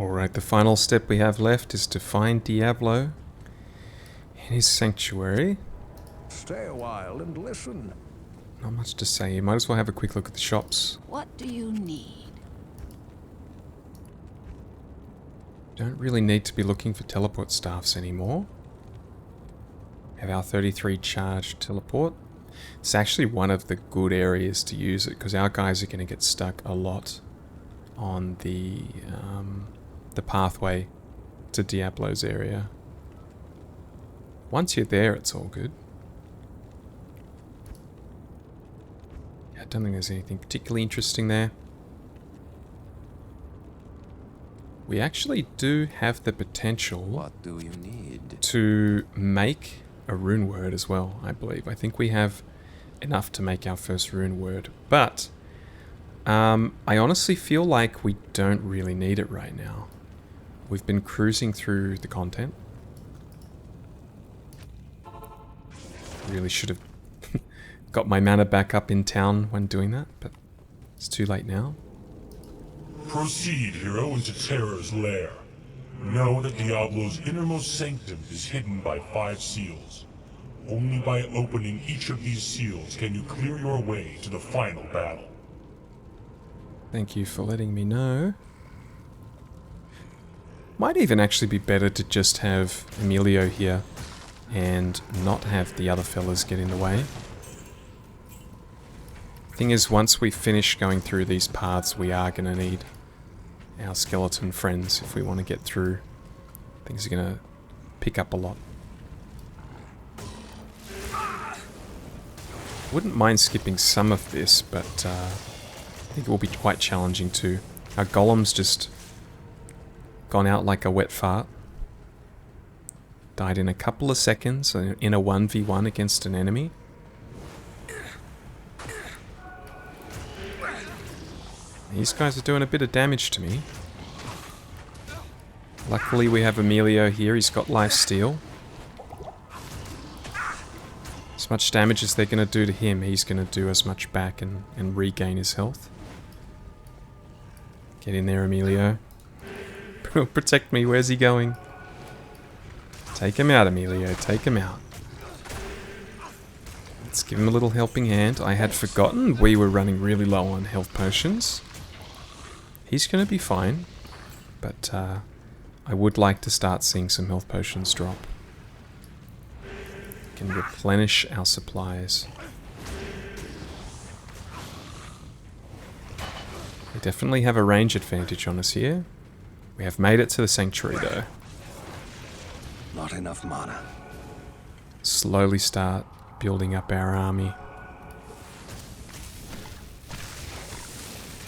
Alright, the final step we have left is to find Diablo in his sanctuary. Stay a while and listen. Not much to say. You might as well have a quick look at the shops. What do you need? Don't really need to be looking for teleport staffs anymore. Have our 33 charged teleport. It's actually one of the good areas to use it because our guys are going to get stuck a lot on the pathway to Diablo's area. Once you're there, it's all good. I don't think there's anything particularly interesting there. We actually do have the potential What do you need? to make a rune word as well, I believe. I think we have enough to make our first rune word, but I honestly feel like we don't really need it right now. We've been cruising through the content. Really should have got my mana back up in town when doing that, but it's too late now. Proceed, hero, into Terror's lair. Know that Diablo's innermost sanctum is hidden by 5 seals. Only by opening each of these seals can you clear your way to the final battle. Thank you for letting me know. Might even actually be better to just have Emilio here and not have the other fellas get in the way. Thing is, once we finish going through these paths, we are going to need our skeleton friends if we want to get through. Things are going to pick up a lot. Wouldn't mind skipping some of this, but I think it will be quite challenging too. Our golem's just gone out like a wet fart. Died in a couple of seconds in a 1v1 against an enemy. These guys are doing a bit of damage to me. Luckily we have Emilio here, he's got lifesteal. As much damage as they're going to do to him, he's going to do as much back and regain his health. Get in there, Emilio. Protect me, where's he going? Take him out, Emilio, take him out. Let's give him a little helping hand. I had forgotten we were running really low on health potions. He's going to be fine, but I would like to start seeing some health potions drop. Can replenish our supplies. We definitely have a range advantage on us here. We have made it to the sanctuary though. Not enough mana. Slowly start building up our army.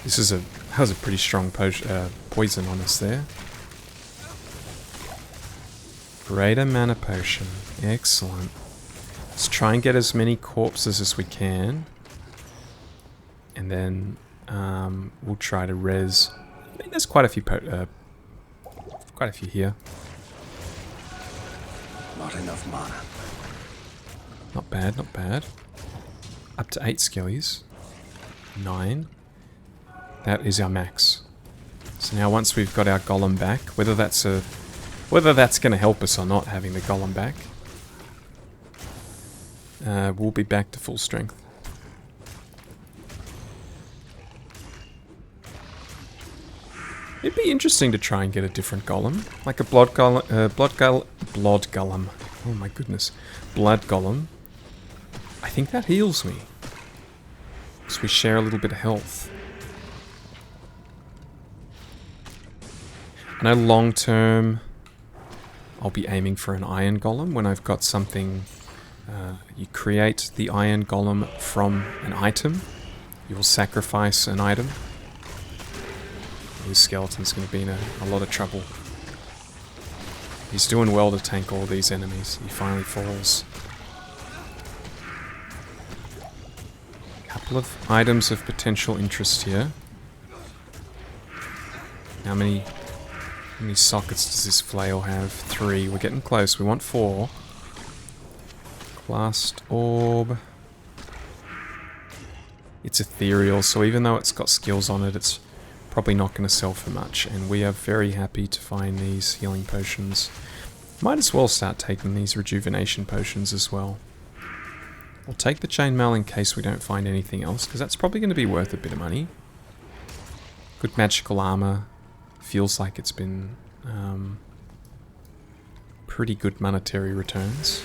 This is that was a pretty strong poison on us there. Greater mana potion. Excellent. Let's try and get as many corpses as we can. And then we'll try to res. I mean, there's quite a few here. Not enough mana. Not bad, not bad. Up to 8 skillies. 9. That is our max. So now once we've got our golem back, whether that's going to help us or not, having the golem back, we'll be back to full strength. It'd be interesting to try and get a different golem, like a blood golem. Oh my goodness, blood golem. I think that heals me, because we share a little bit of health. I know long term, I'll be aiming for an iron golem when I've got something. You create the iron golem from an item. You will sacrifice an item. This skeleton's going to be in a lot of trouble. He's doing well to tank all these enemies. He finally falls. Couple of items of potential interest here. How many sockets does this flail have? 3. We're getting close. We want 4. Blast orb. It's ethereal, so even though it's got skills on it, it's probably not going to sell for much, and we are very happy to find these healing potions. Might as well start taking these rejuvenation potions as well. We'll take the chainmail in case we don't find anything else, because that's probably going to be worth a bit of money. Good magical armor. Feels like it's been pretty good monetary returns.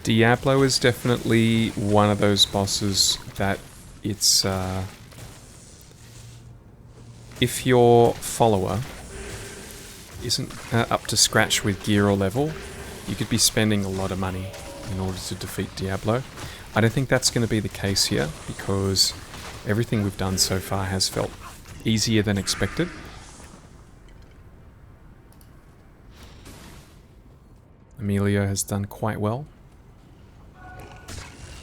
Diablo is definitely one of those bosses that it's... if your follower isn't up to scratch with gear or level, you could be spending a lot of money in order to defeat Diablo. I don't think that's going to be the case here, because everything we've done so far has felt easier than expected. Emilio has done quite well.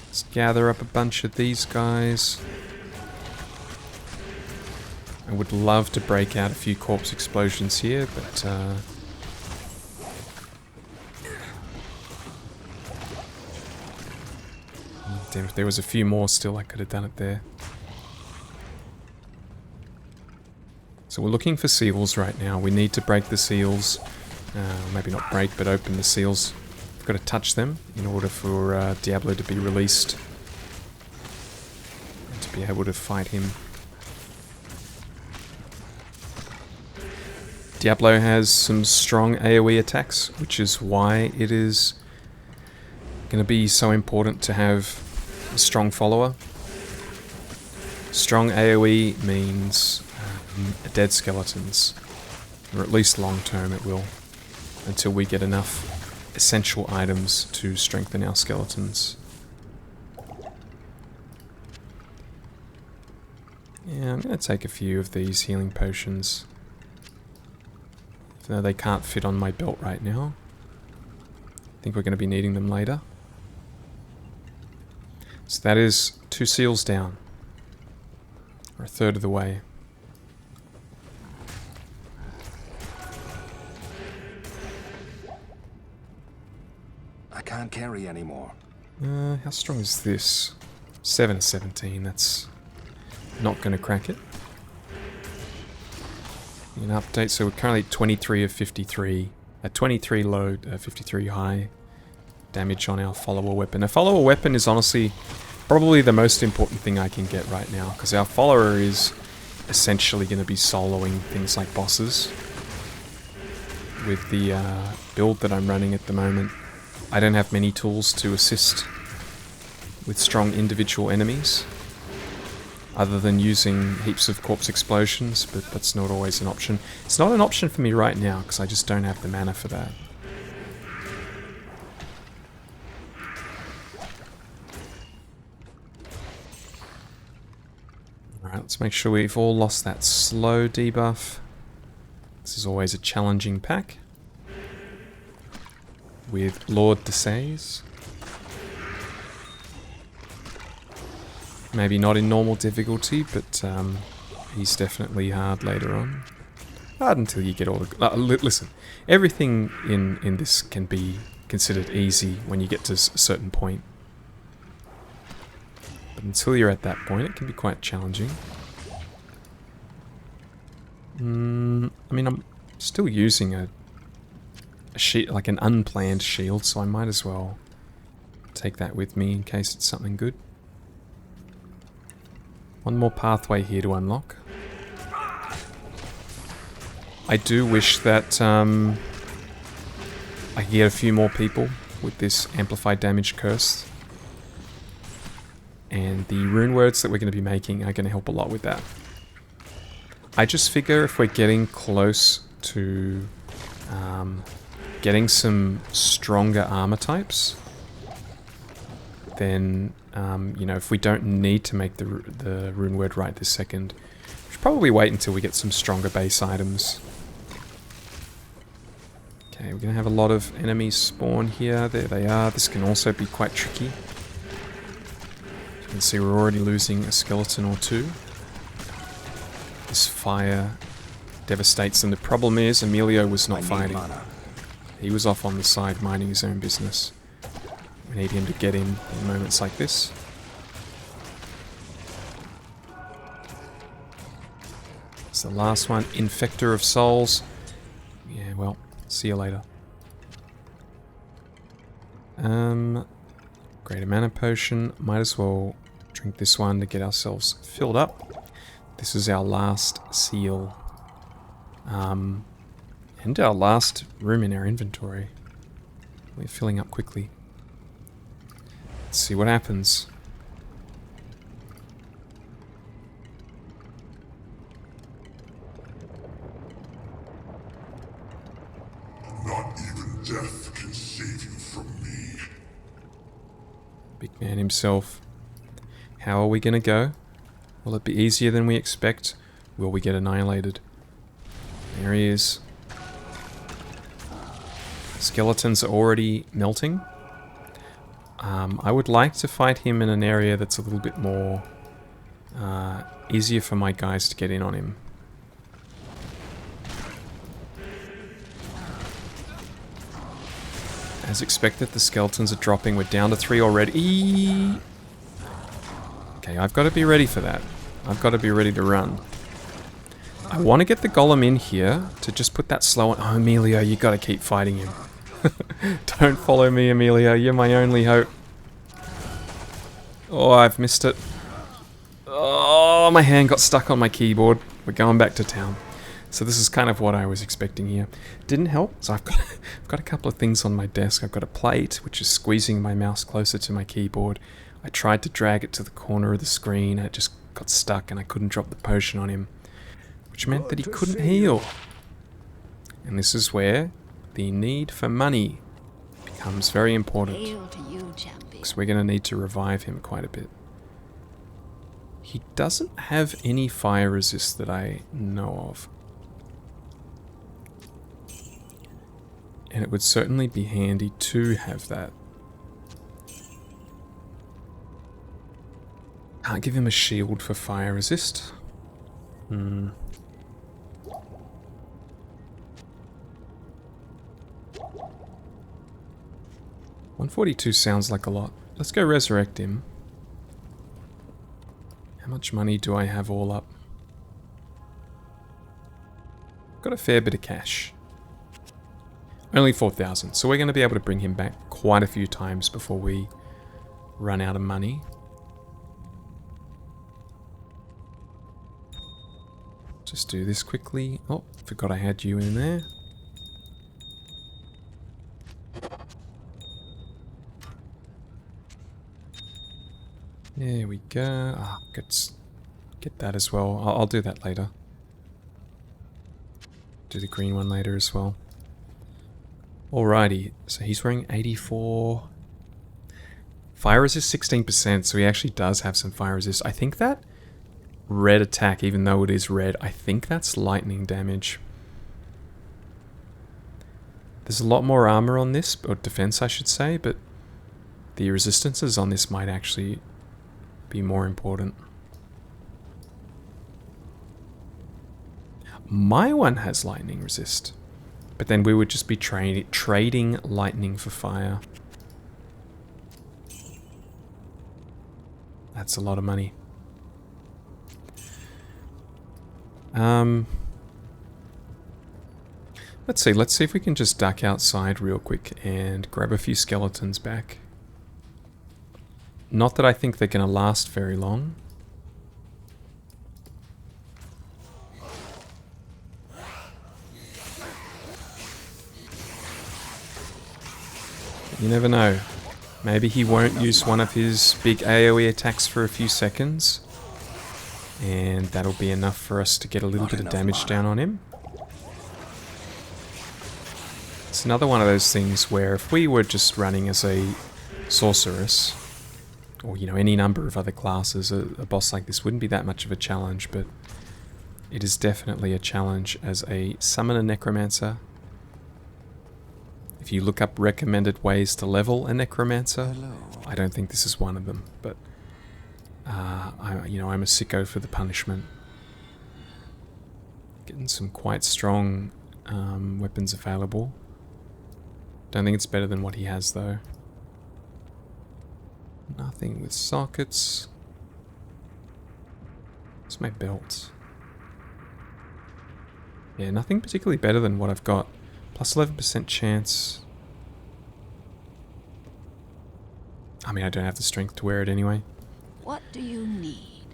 Let's gather up a bunch of these guys. I would love to break out a few corpse explosions here, but damn, if there was a few more still, I could have done it there. So we're looking for seals right now. We need to break the seals. Maybe not break, but open the seals. We've got to touch them in order for Diablo to be released. And to be able to fight him. Diablo has some strong AoE attacks, which is why it is going to be so important to have a strong follower. Strong AoE means dead skeletons, or at least long term it will, until we get enough essential items to strengthen our skeletons. Yeah, I'm going to take a few of these healing potions. Even though they can't fit on my belt right now. I think we're going to be needing them later. So that is 2 seals down. Or a third of the way. I can't carry anymore. How strong is this? 7 of 17, that's not going to crack it. An update, so we're currently 23 of 53. 23 low, 53 high damage on our follower weapon. A follower weapon is honestly probably the most important thing I can get right now, because our follower is essentially going to be soloing things like bosses. With the build that I'm running at the moment, I don't have many tools to assist with strong individual enemies, other than using heaps of corpse explosions, but that's not always an option. It's not an option for me right now, because I just don't have the mana for that. Alright, let's make sure we've all lost that slow debuff. This is always a challenging pack. With Lord Desays. Maybe not in normal difficulty, but he's definitely hard later on. Hard until you get all the... listen, everything in this can be considered easy when you get to a certain point. But until you're at that point, it can be quite challenging. I mean, I'm still using a shield, like an unplanned shield, so I might as well take that with me in case it's something good. One more pathway here to unlock. I do wish that I could get a few more people with this amplified damage curse. And the rune words that we're going to be making are going to help a lot with that. I just figure if we're getting close to getting some stronger armor types, then, you know, if we don't need to make the rune word right this second, we should probably wait until we get some stronger base items. Okay, we're going to have a lot of enemies spawn here. There they are. This can also be quite tricky. As you can see, we're already losing a skeleton or two. This fire devastates them. The problem is Emilio was not fighting. He was off on the side minding his own business. We need him to get in moments like this. It's the last one. Infector of Souls. Yeah, well, see you later. Greater Mana Potion. Might as well drink this one to get ourselves filled up. This is our last seal. And our last room in our inventory. We're filling up quickly. Let's see what happens. Not even death can save you from me. Big man himself. How are we gonna go? Will it be easier than we expect? Will we get annihilated? There he is. Skeletons are already melting. I would like to fight him in an area that's a little bit more easier for my guys to get in on him. As expected, the skeletons are dropping. We're down to 3 already. Okay, I've got to be ready for that. I've got to be ready to run. I want to get the golem in here to just put that slow on. Oh, Emilio, you got to keep fighting him. Don't follow me, Emilio. You're my only hope. Oh, I've missed it. Oh, my hand got stuck on my keyboard. We're going back to town. So this is kind of what I was expecting here. Didn't help. So I've got a couple of things on my desk. I've got a plate, which is squeezing my mouse closer to my keyboard. I tried to drag it to the corner of the screen. It just got stuck and I couldn't drop the potion on him, which meant that he couldn't heal. And this is where the need for money becomes very important. Because we're going to need to revive him quite a bit. He doesn't have any fire resist that I know of. And it would certainly be handy to have that. Can't give him a shield for fire resist. 142 sounds like a lot. Let's go resurrect him. How much money do I have all up? Got a fair bit of cash. Only 4,000, so we're going to be able to bring him back quite a few times before we run out of money. Just do this quickly. Oh, forgot I had you in there. There we go. Ah, get that as well. I'll do that later. Do the green one later as well. Alrighty, so he's wearing 84. Fire resist 16%, so he actually does have some fire resist. I think that red attack, even though it is red, I think that's lightning damage. There's a lot more armor on this, or defense I should say, but the resistances on this might actually be more important. My one has lightning resist, but then we would just be trading lightning for fire. That's a lot of money. Let's see if we can just duck outside real quick and grab a few skeletons back. Not that I think they're going to last very long. You never know. Maybe he won't use one of his big AoE attacks for a few seconds. And that'll be enough for us to get a little bit of damage down on him. It's another one of those things where if we were just running as a sorceress, or you know, any number of other classes, a boss like this wouldn't be that much of a challenge, but it is definitely a challenge as a summoner necromancer. If you look up recommended ways to level a necromancer, I don't think this is one of them, but I'm a sicko for the punishment. Getting some quite strong weapons available. Don't think it's better than what he has though. Nothing with sockets. What's my belt? Yeah, nothing particularly better than what I've got. Plus 11% chance. I mean, I don't have the strength to wear it anyway. What do you need?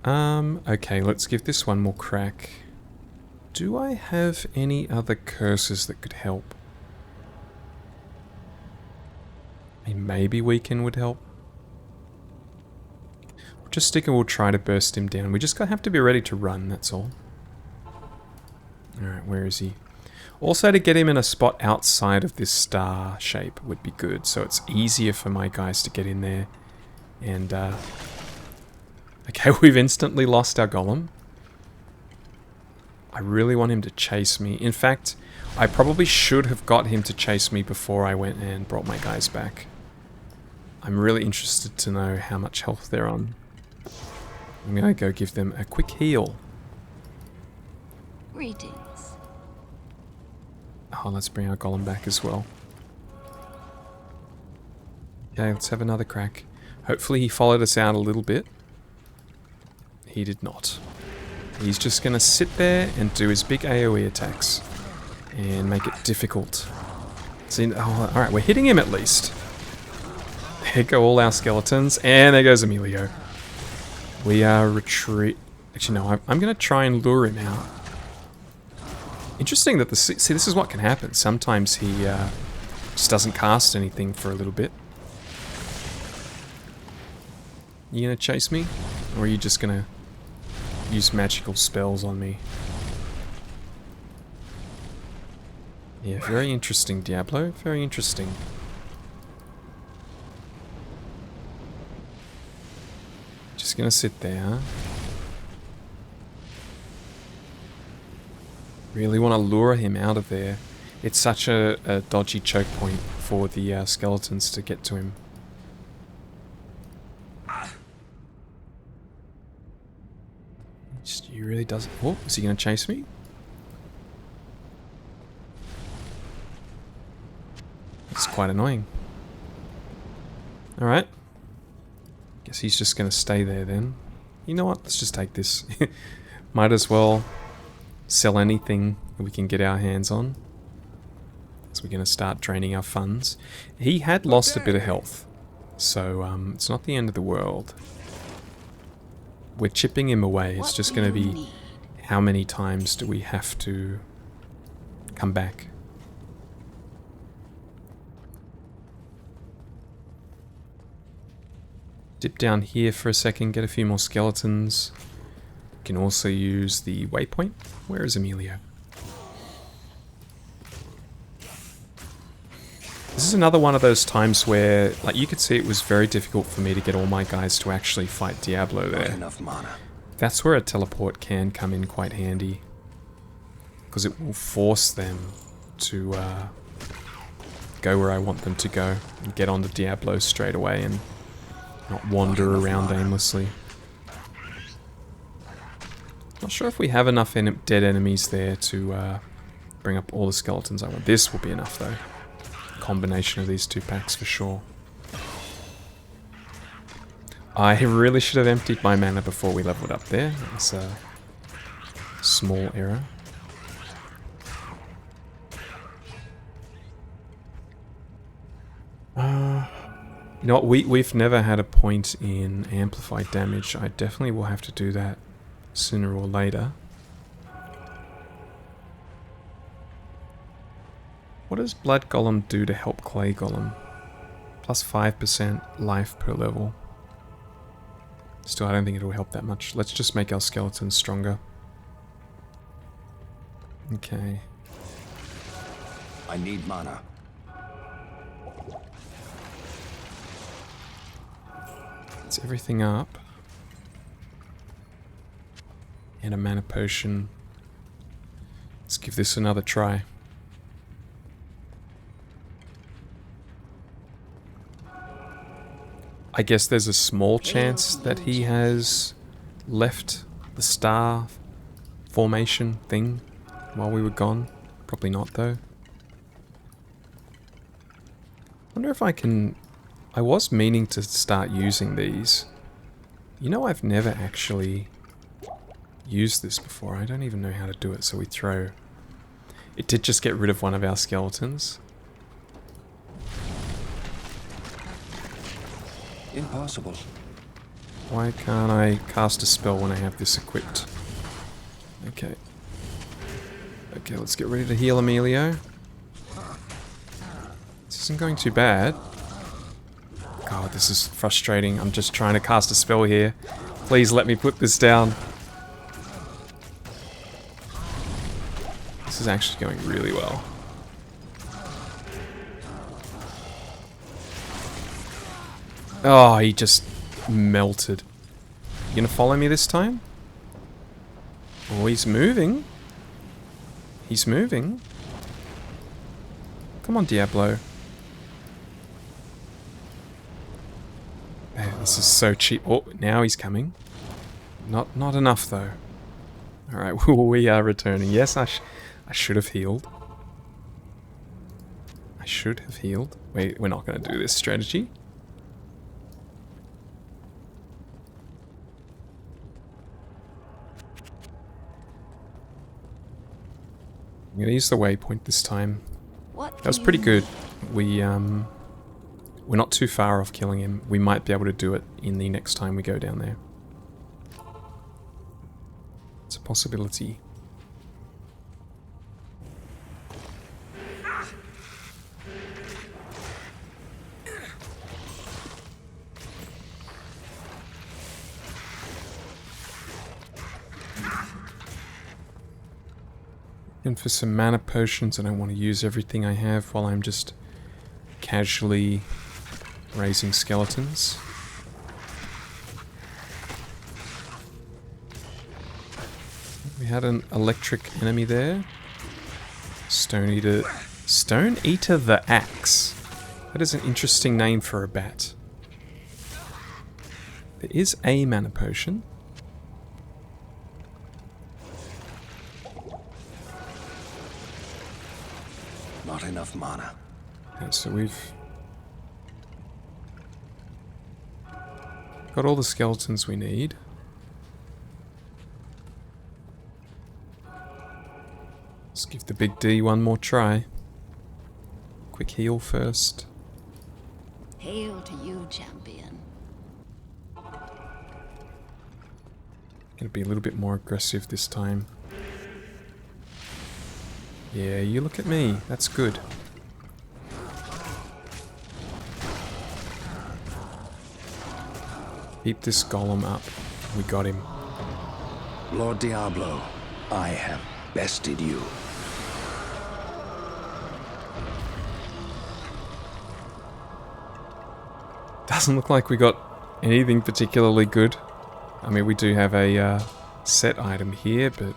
Okay, let's give this one more crack. Do I have any other curses that could help? I mean, maybe Weaken would help. We'll just stick and we'll try to burst him down. We just have to be ready to run, that's all. Alright, where is he? Also, to get him in a spot outside of this star shape would be good, so it's easier for my guys to get in there. And, okay, we've instantly lost our golem. I really want him to chase me. In fact, I probably should have got him to chase me before I went and brought my guys back. I'm really interested to know how much health they're on. I'm gonna go give them a quick heal. Greetings. Oh, let's bring our golem back as well. Okay, let's have another crack. Hopefully he followed us out a little bit. He did not. He's just going to sit there and do his big AoE attacks. And make it difficult. See, oh, alright, we're hitting him at least. There go all our skeletons. And there goes Emilio. We are retreat... Actually, no, I'm going to try and lure him out. Interesting that the... See, this is what can happen. Sometimes he just doesn't cast anything for a little bit. You gonna chase me? Or are you just gonna use magical spells on me? Yeah, very interesting, Diablo. Very interesting. Just gonna sit there, huh? Really want to lure him out of there. It's such a dodgy choke point for the skeletons to get to him. He really doesn't... Oh, is he going to chase me? It's quite annoying. Alright. Guess he's just going to stay there then. You know what? Let's just take this. Might as well sell anything that we can get our hands on. So we're going to start draining our funds. He had lost a bit of health. So it's not the end of the world. We're chipping him away. It's just going to be how many times do we have to come back. Dip down here for a second, get a few more skeletons. You can also use the waypoint. Where is Emilio? This is another one of those times where, like, you could see it was very difficult for me to get all my guys to actually fight Diablo there. Enough mana. That's where a teleport can come in quite handy. Because it will force them to go where I want them to go. And get onto Diablo straight away and not wander around aimlessly. Not sure if we have enough dead enemies there to bring up all the skeletons I want. This will be enough though. Combination of these two packs for sure. I really should have emptied my mana before we leveled up there. That's a small error. You know what, we've never had a point in amplified damage. I definitely will have to do that sooner or later. What does Blood Golem do to help Clay Golem? Plus 5% life per level. Still, I don't think it'll help that much. Let's just make our skeletons stronger. Okay. I need mana. Let's everything up. And a mana potion. Let's give this another try. I guess there's a small chance that he has left the star formation thing while we were gone. Probably not though. Wonder if I can... I was meaning to start using these. You know, I've never actually used this before. I don't even know how to do it. So we throw It did just get rid of one of our skeletons. Impossible. Why can't I cast a spell when I have this equipped? Okay. Okay, let's get ready to heal Emilio. This isn't going too bad. God, this is frustrating. I'm just trying to cast a spell here. Please let me put this down. This is actually going really well. Oh, he just melted. You gonna follow me this time? Oh, he's moving. He's moving. Come on, Diablo. Man, this is so cheap. Oh, now he's coming. Not enough, though. Alright, we are returning. Yes, I should have healed. I should have healed. Wait, we're not going to do this strategy. I'm going to use the waypoint this time. That was pretty good. We're not too far off killing him. We might be able to do it in the next time we go down there. It's a possibility. And for some mana potions, I don't want to use everything I have while I'm just casually raising skeletons. We had an electric enemy there. Stone Eater. Stone Eater the Axe. That is an interesting name for a bat. There is a mana potion. Not enough mana. Okay, so we've got all the skeletons we need. Let's give the big D one more try. Quick heal first. Hail to you, champion. Gonna be a little bit more aggressive this time. Yeah, you look at me. That's good. Keep this golem up. We got him. Lord Diablo, I have bested you. Doesn't look like we got anything particularly good. I mean, we do have a set item here, but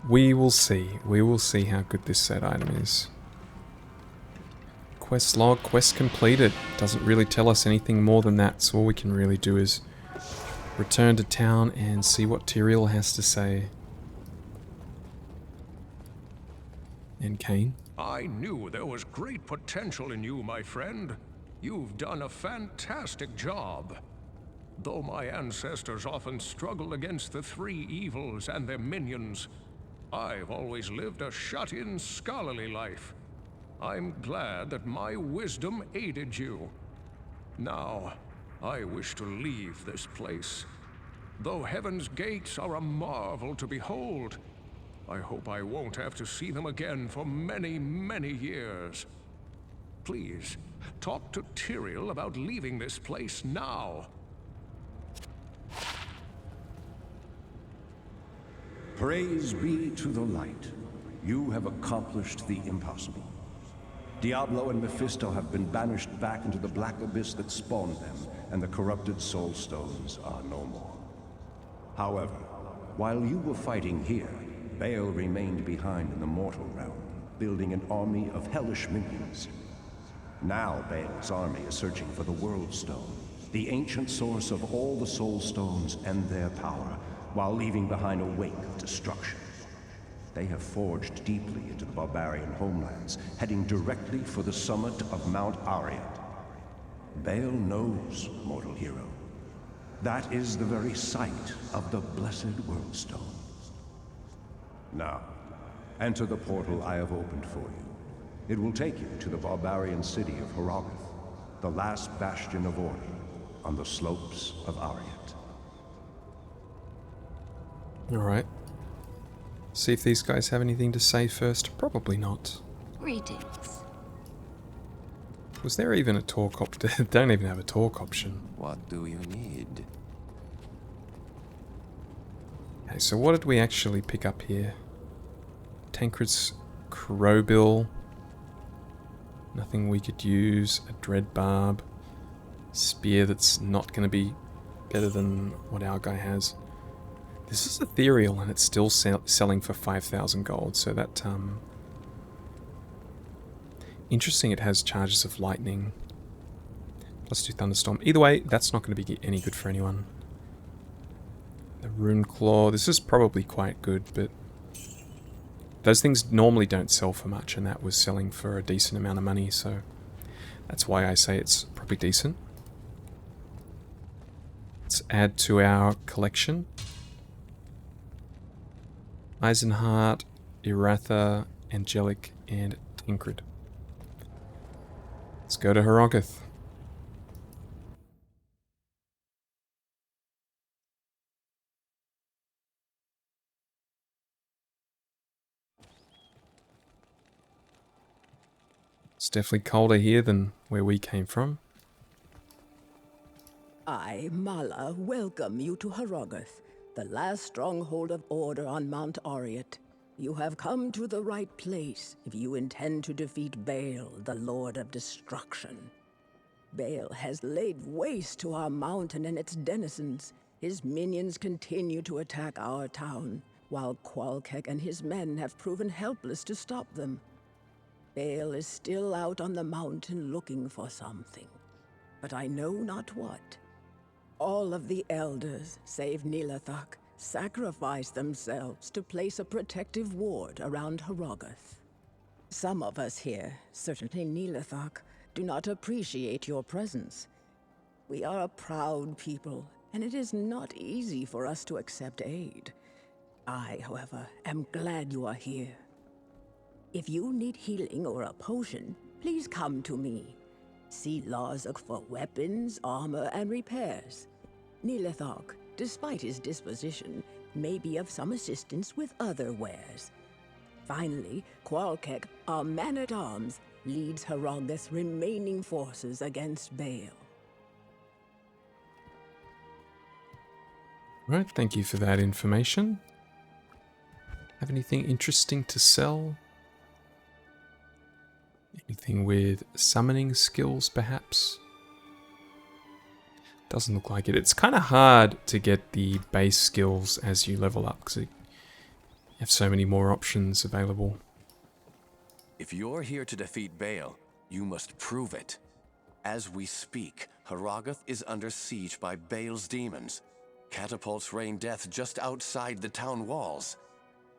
we will see. We will see how good this set item is. Quest log, quest completed. Doesn't really tell us anything more than that, so all we can really do is return to town and see what Tyrael has to say. And Kane? I knew there was great potential in you, my friend. You've done a fantastic job. Though my ancestors often struggled against the three evils and their minions, I've always lived a shut-in, scholarly life. I'm glad that my wisdom aided you. Now, I wish to leave this place. Though heaven's gates are a marvel to behold, I hope I won't have to see them again for many, many years. Please, talk to Tyrael about leaving this place now. Praise be to the light. You have accomplished the impossible. Diablo and Mephisto have been banished back into the black abyss that spawned them, and the corrupted soul stones are no more. However, while you were fighting here, Baal remained behind in the mortal realm, building an army of hellish minions. Now Baal's army is searching for the World Stone, the ancient source of all the soul stones and their power, while leaving behind a wake of destruction. They have forged deeply into the barbarian homelands, heading directly for the summit of Mount Arreat. Baal knows, mortal hero. That is the very site of the blessed World Stone. Now, enter the portal I have opened for you. It will take you to the barbarian city of Harrogath, the last bastion of order on the slopes of Ariat. Alright. See if these guys have anything to say first. Probably not. Greetings. Was there even a talk option? Don't even have a talk option. What do you need? Okay, so what did we actually pick up here? Tancred's Crowbill. Nothing we could use. A Dread Barb. Spear that's not going to be better than what our guy has. This is ethereal and it's still selling for 5,000 gold, so that, interesting, it has charges of lightning. Plus 2 thunderstorm. Either way, that's not going to be any good for anyone. The Rune Claw, this is probably quite good, but those things normally don't sell for much, and that was selling for a decent amount of money, so that's why I say it's probably decent. Let's add to our collection. Eisenheart, Iratha, Angelic, and Tancred. Let's go to Harrogath. It's definitely colder here than where we came from. I, Mala, welcome you to Harrogath, the last stronghold of order on Mount Ariat. You have come to the right place if you intend to defeat Baal, the Lord of Destruction. Baal has laid waste to our mountain and its denizens. His minions continue to attack our town, while Qualkek and his men have proven helpless to stop them. Baal is still out on the mountain looking for something, but I know not what. All of the elders, save Negothax, sacrificed themselves to place a protective ward around Harrogath. Some of us here, certainly Negothax, do not appreciate your presence. We are a proud people, and it is not easy for us to accept aid. I, however, am glad you are here. If you need healing or a potion, please come to me. See Larzuk for weapons, armor, and repairs. Negothax, despite his disposition, may be of some assistance with other wares. Finally, Qualkek, our man-at-arms, leads Harrogath's remaining forces against Baal. Right, thank you for that information. Have anything interesting to sell? Anything with summoning skills, perhaps? Doesn't look like it. It's kind of hard to get the base skills as you level up, because you have so many more options available. If you're here to defeat Baal, you must prove it. As we speak, Harrogath is under siege by Baal's demons. Catapults rain death just outside the town walls.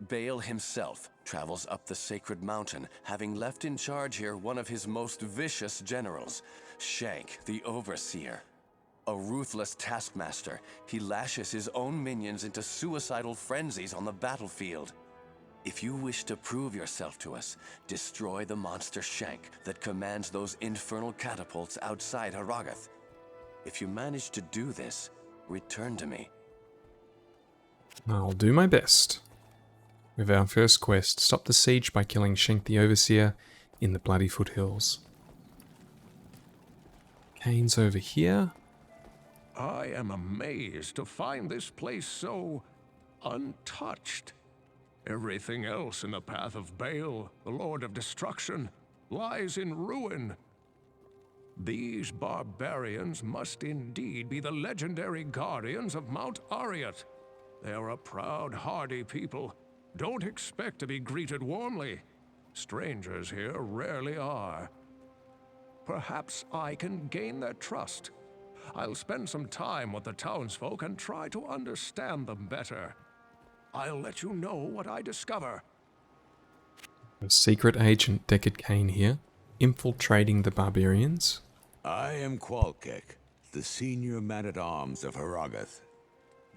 Baal himself travels up the sacred mountain, having left in charge here one of his most vicious generals, Shank the Overseer. A ruthless taskmaster, he lashes his own minions into suicidal frenzies on the battlefield. If you wish to prove yourself to us, destroy the monster Shank that commands those infernal catapults outside Harrogath. If you manage to do this, return to me. I'll do my best. With our first quest, stop the siege by killing Shank the Overseer in the Bloody Foothills. Kane's over here. I am amazed to find this place so untouched. Everything else in the path of Baal, the Lord of Destruction, lies in ruin. These barbarians must indeed be the legendary guardians of Mount Ariat. They are a proud, hardy people. Don't expect to be greeted warmly. Strangers here rarely are. Perhaps I can gain their trust. I'll spend some time with the townsfolk and try to understand them better. I'll let you know what I discover. A secret agent Deckard Cain here, infiltrating the barbarians. I am Qualkek, the senior man-at-arms of Harrogath.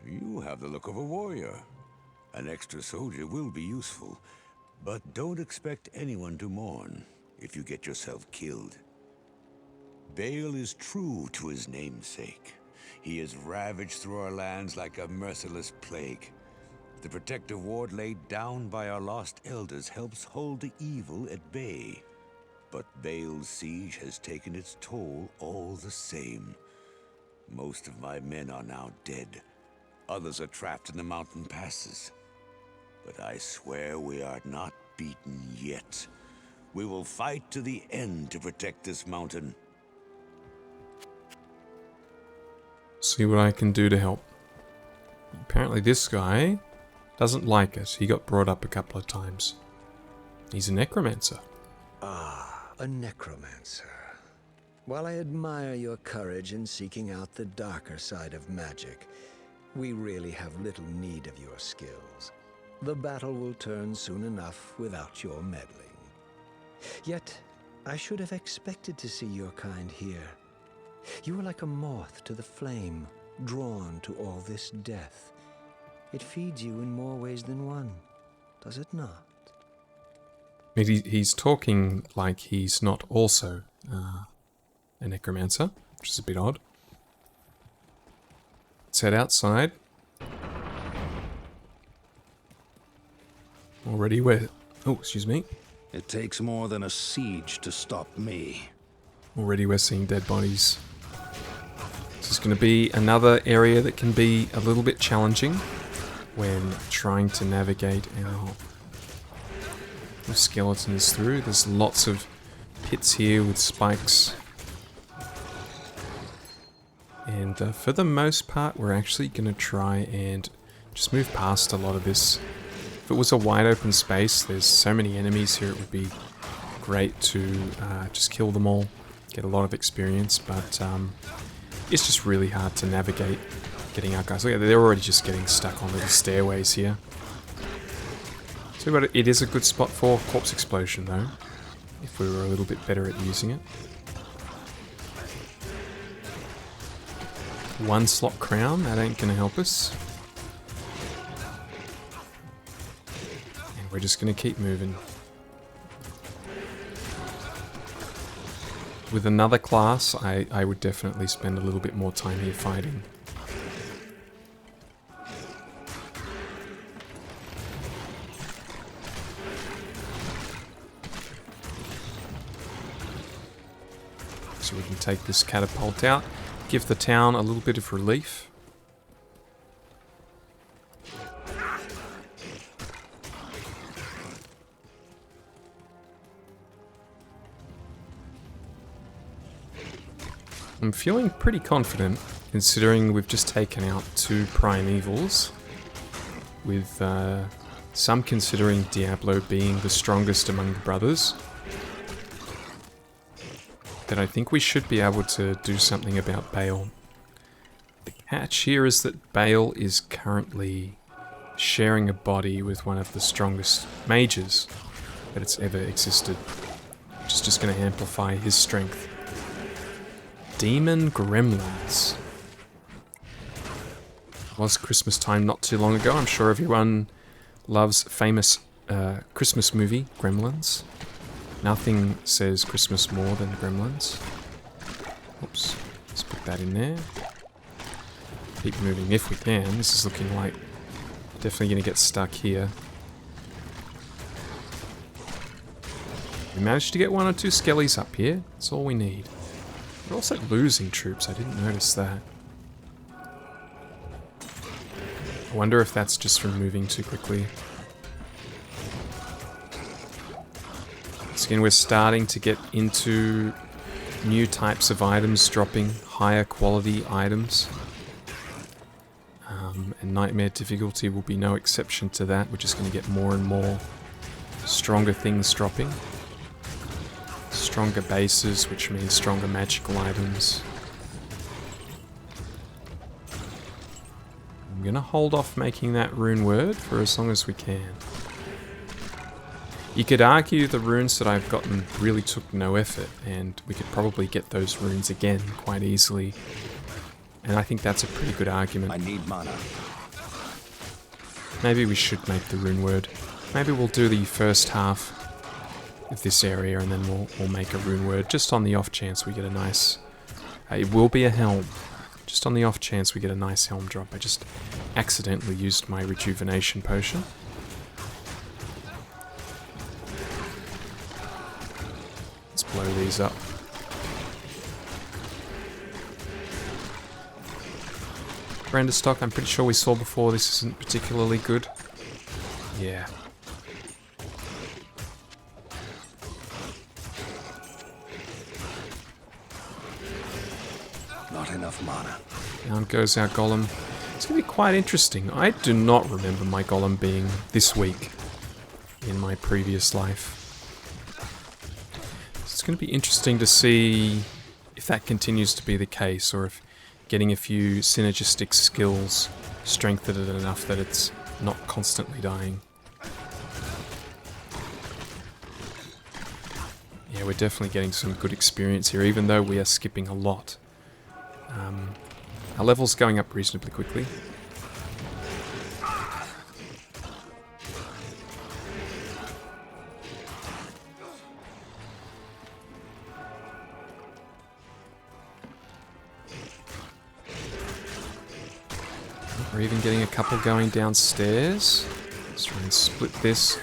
You have the look of a warrior. An extra soldier will be useful, but don't expect anyone to mourn if you get yourself killed. Baal is true to his namesake. He has ravaged through our lands like a merciless plague. The protective ward laid down by our lost elders helps hold the evil at bay. But Baal's siege has taken its toll all the same. Most of my men are now dead. Others are trapped in the mountain passes. But I swear we are not beaten yet. We will fight to the end to protect this mountain. See what I can do to help. Apparently this guy doesn't like us. He got brought up a couple of times. He's a necromancer. Ah, a necromancer. While I admire your courage in seeking out the darker side of magic, we really have little need of your skills. The battle will turn soon enough without your meddling. Yet, I should have expected to see your kind here. You are like a moth to the flame, drawn to all this death. It feeds you in more ways than one, does it not? He's talking like he's not also a necromancer, which is a bit odd. Let's head outside. Already we're... Oh, excuse me. It takes more than a siege to stop me. Already we're seeing dead bodies. This is going to be another area that can be a little bit challenging when trying to navigate our skeletons through. There's lots of pits here with spikes. And for the most part, we're actually going to try and just move past a lot of this. If it was a wide open space, there's so many enemies here, it would be great to just kill them all, get a lot of experience, but it's just really hard to navigate getting our guys. Look at, they're already just getting stuck on little stairways here. So but it is a good spot for corpse explosion though, if we were a little bit better at using it. One slot crown, that ain't gonna help us. And we're just gonna keep moving. With another class, I would definitely spend a little bit more time here fighting. So we can take this catapult out, give the town a little bit of relief. I'm feeling pretty confident, considering we've just taken out 2 primevals, with some considering Diablo being the strongest among the brothers, that I think we should be able to do something about Baal. The catch here is that Baal is currently sharing a body with one of the strongest mages that it's ever existed, which is just going to amplify his strength. Demon Gremlins. It was Christmas time not too long ago. I'm sure everyone loves famous Christmas movie, Gremlins. Nothing says Christmas more than Gremlins. Oops, let's put that in there. Keep moving if we can. This is looking like definitely going to get stuck here. We managed to get 1 or 2 skellies up here. That's all we need. We're also losing troops, I didn't notice that. I wonder if that's just from moving too quickly. So again, we're starting to get into new types of items dropping, higher quality items. And Nightmare difficulty will be no exception to that. We're just going to get more and more stronger things dropping. Stronger bases, which means stronger magical items. I'm gonna hold off making that rune word for as long as we can. You could argue the runes that I've gotten really took no effort, and we could probably get those runes again quite easily. And I think that's a pretty good argument. I need mana. Maybe we should make the rune word. Maybe we'll do the first half of this area and then we'll make a rune word, just on the off chance we get a nice... it will be a helm. Just on the off chance we get a nice helm drop. I just accidentally used my rejuvenation potion. Let's blow these up. Render stock, I'm pretty sure we saw before, this isn't particularly good. Yeah. Not enough mana. Down goes our golem. It's going to be quite interesting. I do not remember my golem being this weak in my previous life. It's going to be interesting to see if that continues to be the case, or if getting a few synergistic skills strengthened it enough that it's not constantly dying. Yeah, we're definitely getting some good experience here, even though we are skipping a lot. Our level's going up reasonably quickly. We're even getting a couple going downstairs. Let's try and split this.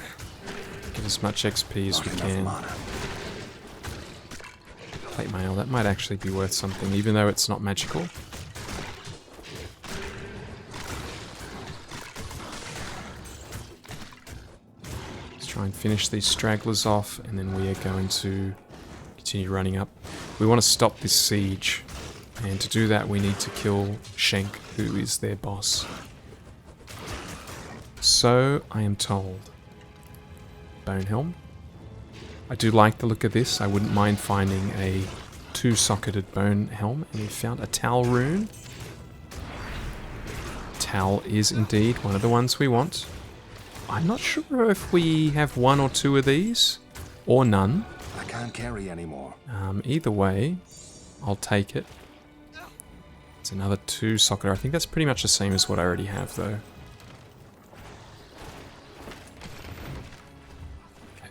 Get as much XP as we can. Plate mail, that might actually be worth something, even though it's not magical. Let's try and finish these stragglers off, and then we are going to continue running up. We want to stop this siege, and to do that we need to kill Shank, who is their boss. So I am told. Bone helm. I do like the look of this. I wouldn't mind finding a two-socketed bone helm. And we found a Tal rune. Tal is indeed one of the ones we want. I'm not sure if we have one or two of these, or none. I can't carry anymore. Either way, I'll take it. It's another two-socketer. I think that's pretty much the same as what I already have, though.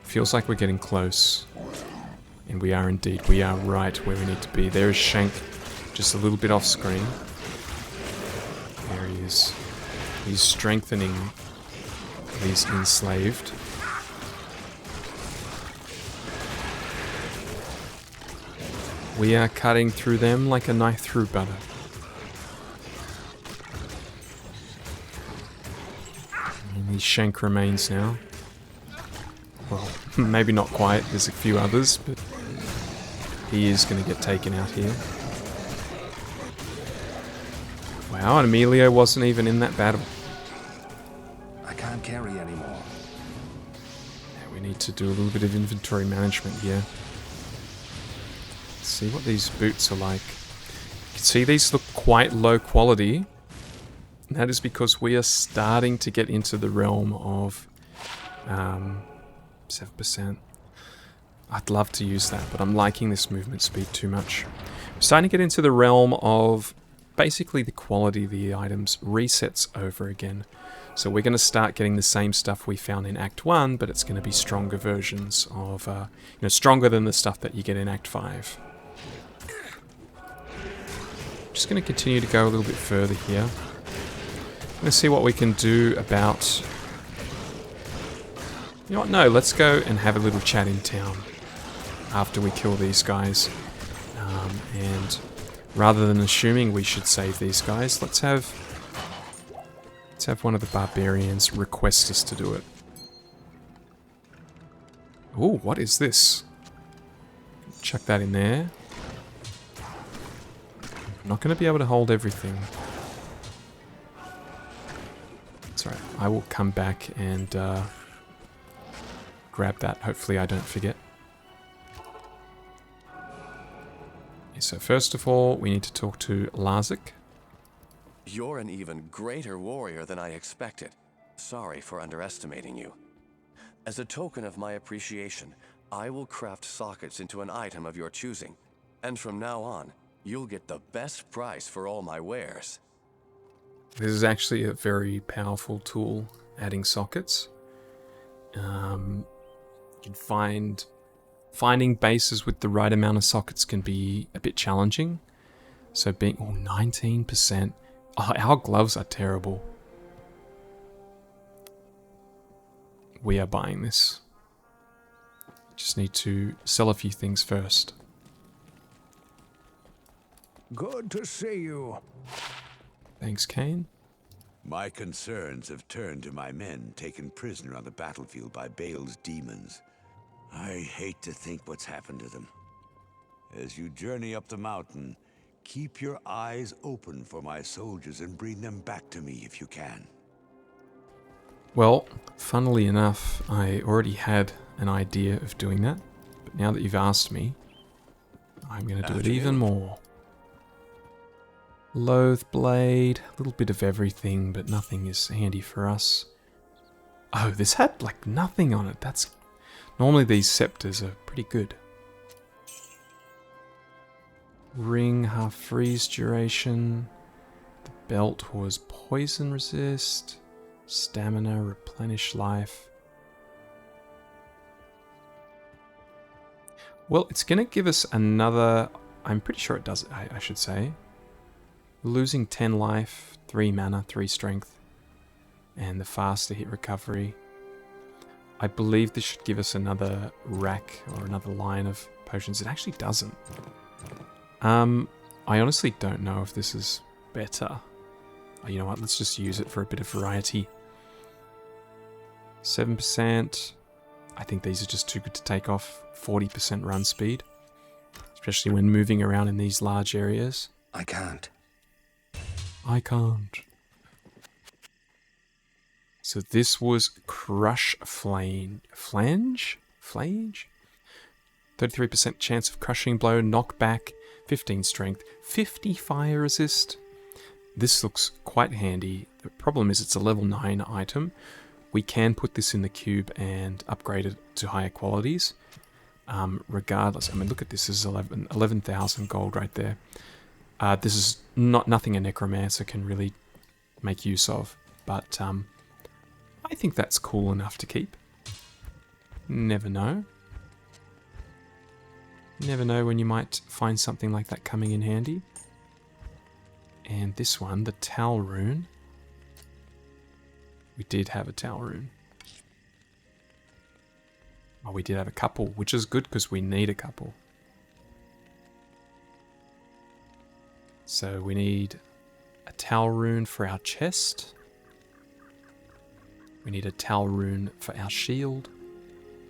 Feels like we're getting close. And we are indeed. We are right where we need to be. There is Shank, just a little bit off screen. There he is. He's strengthening these enslaved. We are cutting through them like a knife through butter. And his Shank remains now. Well, maybe not quite. There's a few others, but he is going to get taken out here. Wow, and Emilio wasn't even in that battle. I can't carry anymore. Yeah, we need to do a little bit of inventory management here. Let's see what these boots are like. You can see these look quite low quality. And that is because we are starting to get into the realm of 7%. I'd love to use that, but I'm liking this movement speed too much. We're starting to get into the realm of basically the quality of the items resets over again. So we're going to start getting the same stuff we found in Act 1, but it's going to be stronger versions of, stronger than the stuff that you get in Act 5. Just going to continue to go a little bit further here. I'm going to see what we can do about... You know what, no, let's go and have a little chat in town after we kill these guys. And rather than assuming we should save these guys, let's have one of the barbarians request us to do it. Ooh, what is this? Chuck that in there. I'm not going to be able to hold everything. That's right, I will come back and grab that. Hopefully I don't forget. Okay, so first of all, we need to talk to Larzik. You're an even greater warrior than I expected. Sorry for underestimating you. As a token of my appreciation, I will craft sockets into an item of your choosing. And from now on, you'll get the best price for all my wares. This is actually a very powerful tool. adding sockets. You can finding bases with the right amount of sockets can be a bit challenging. So being 19%. Oh, our gloves are terrible. We are buying this. Just need to sell a few things first. Good to see you. Thanks, Kane. My concerns have turned to my men taken prisoner on the battlefield by Baal's demons. I hate to think what's happened to them. As you journey up the mountain, keep your eyes open for my soldiers and bring them back to me if you can. Well, funnily enough, I already had an idea of doing that, but now that you've asked me, I'm going to do it even more. Loathe blade, a little bit of everything, but nothing is handy for us. Oh, this had like nothing on it. That's normally these scepters are pretty good. Ring, half freeze duration. The belt was poison resist. Stamina, replenish life. Well, it's going to give us another... I'm pretty sure it does, I should say. Losing 10 life, 3 mana, 3 strength. And the faster hit recovery. I believe this should give us another rack or another line of potions. It actually doesn't. I honestly don't know if this is better. Oh, you know what, let's just use it for a bit of variety. 7%. I think these are just too good to take off. 40% run speed. Especially when moving around in these large areas. I can't. I can't. So this was Crush Flange? 33% chance of crushing blow, knockback, 15 strength, 50 fire resist. This looks quite handy. The problem is it's a level 9 item. We can put this in the cube and upgrade it to higher qualities. Regardless, I mean, look at this. This is 11,000 gold right there. This is nothing a Necromancer can really make use of, but I think that's cool enough to keep. Never know. Never know when you might find something like that coming in handy. And this one, the Towel Rune. We did have a Towel Rune. Oh, we did have a couple, which is good because we need a couple. So we need a Towel Rune for our chest. We need a Towel Rune for our shield.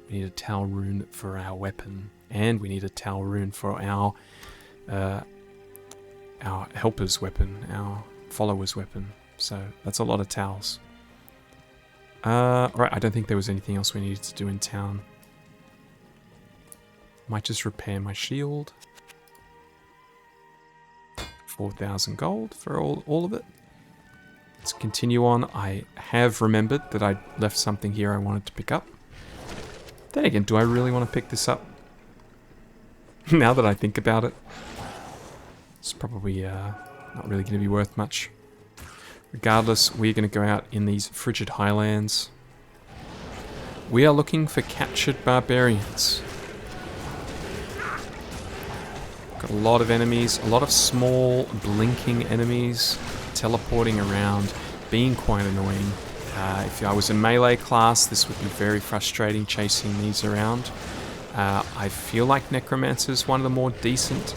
We need a Towel Rune for our weapon. And we need a Towel Rune for our helper's weapon, our follower's weapon. So that's a lot of towels. Right, I don't think there was anything else we needed to do in town. Might just repair my shield. 4,000 gold for all of it. Let's continue on. I have remembered that I left something here I wanted to pick up. Then again, do I really want to pick this up? Now that I think about it, it's probably not really going to be worth much. Regardless, we're going to go out in these frigid highlands. We are looking for captured barbarians. Got a lot of enemies, a lot of small blinking enemies teleporting around, being quite annoying. If I was a melee class, this would be very frustrating chasing these around. I feel like Necromancer is one of the more decent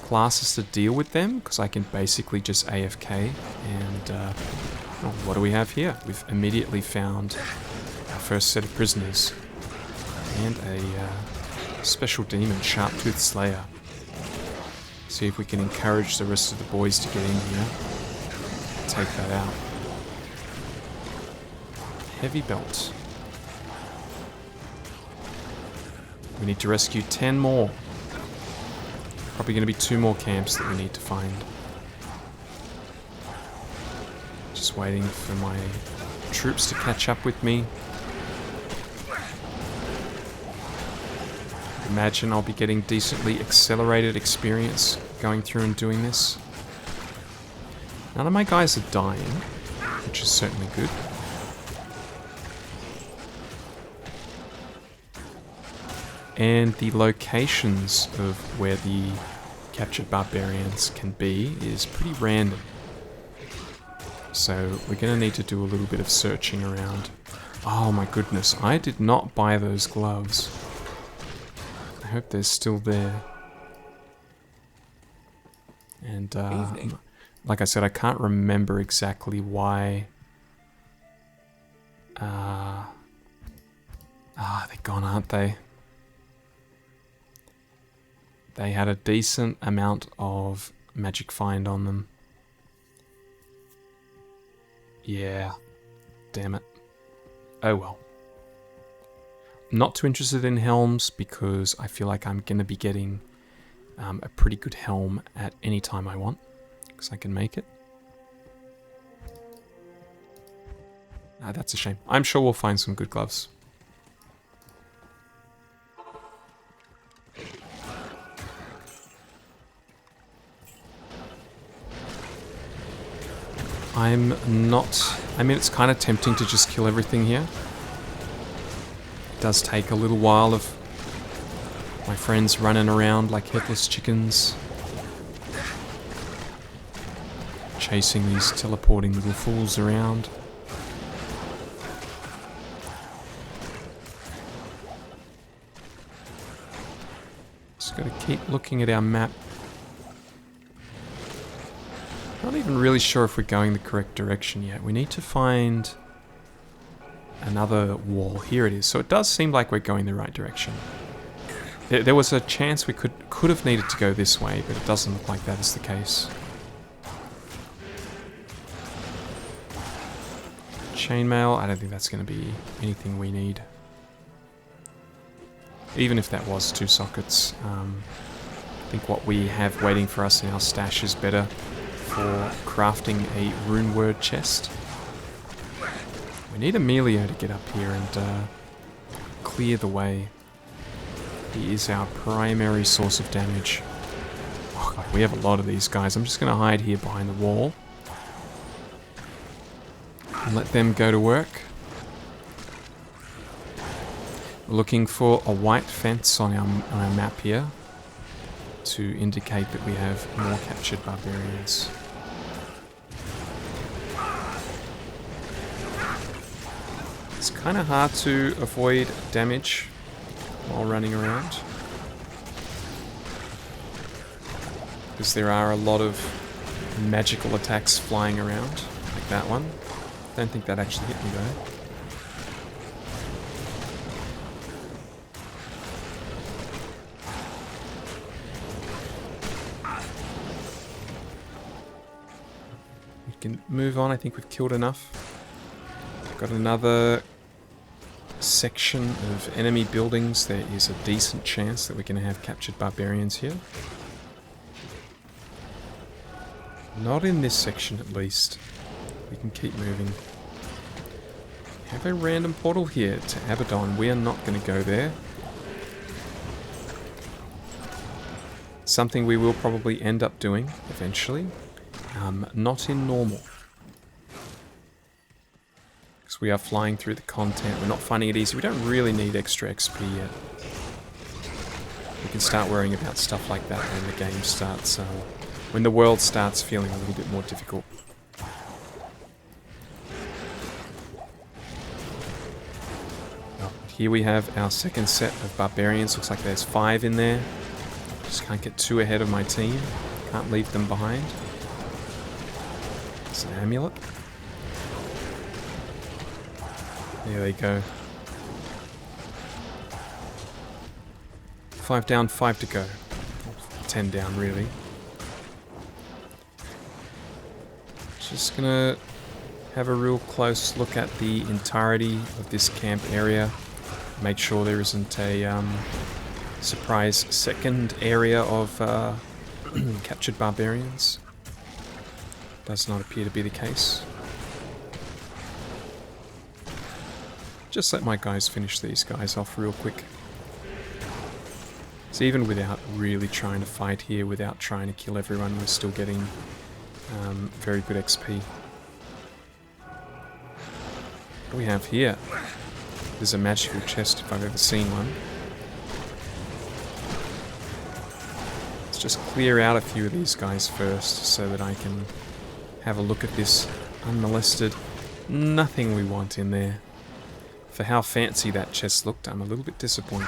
classes to deal with them, because I can basically just AFK. And well, what do we have here? We've immediately found our first set of prisoners. And a special demon, Sharp-Toothed Slayer. See if we can encourage the rest of the boys to get in here. Take that out. Heavy belt. We need to rescue 10 more. Probably going to be 2 more camps that we need to find. Just waiting for my troops to catch up with me. Imagine I'll be getting decently accelerated experience going through and doing this. None of my guys are dying, which is certainly good. And the locations of where the captured barbarians can be is pretty random. So we're going to need to do a little bit of searching around. Oh my goodness, I did not buy those gloves. I hope they're still there. And like I said, I can't remember exactly why. They're gone, aren't they? They had a decent amount of magic find on them. Yeah, damn it. Oh well. Not too interested in helms because I feel like I'm going to be getting a pretty good helm at any time I want, because I can make it. That's a shame. I'm sure we'll find some good gloves. I'm not... I mean, it's kind of tempting to just kill everything here. It does take a little while of my friends running around like headless chickens, chasing these teleporting little fools around. Just gotta keep looking at our map. Not even really sure if we're going the correct direction yet. We need to find another wall. Here it is. So it does seem like we're going the right direction. There was a chance we could have needed to go this way, but it doesn't look like that is the case. Chainmail, I don't think that's going to be anything we need. Even if that was 2 sockets, I think what we have waiting for us in our stash is better for crafting a rune word chest. We need Emilio to get up here and clear the way. He is our primary source of damage. Oh god, we have a lot of these guys. I'm just going to hide here behind the wall and let them go to work. We're looking for a white fence on our map here to indicate that we have more captured barbarians. It's kind of hard to avoid damage while running around, because there are a lot of magical attacks flying around, like that one. Don't think that actually hit me though. We can move on. I think we've killed enough. Got another section of enemy buildings. There is a decent chance that we're going to have captured barbarians here. Not in this section at least. We can keep moving. We have a random portal here to Abaddon. We are not going to go there. Something we will probably end up doing eventually. Not in normal. Because we are flying through the content. We're not finding it easy. We don't really need extra XP yet. We can start worrying about stuff like that when the game starts. When the world starts feeling a little bit more difficult. Oh, here we have our second set of barbarians. Looks like there's 5 in there. Just can't get too ahead of my team. Can't leave them behind. It's an amulet. There they go. 5 down, 5 to go. 10 down, really. Just gonna have a real close look at the entirety of this camp area. Make sure there isn't a surprise second area of captured barbarians. Does not appear to be the case. Just let my guys finish these guys off real quick. So even without really trying to fight here, without trying to kill everyone, we're still getting very good XP. What do we have here? There's a magical chest if I've ever seen one. Let's just clear out a few of these guys first so that I can have a look at this unmolested. Nothing we want in there. For how fancy that chest looked, I'm a little bit disappointed.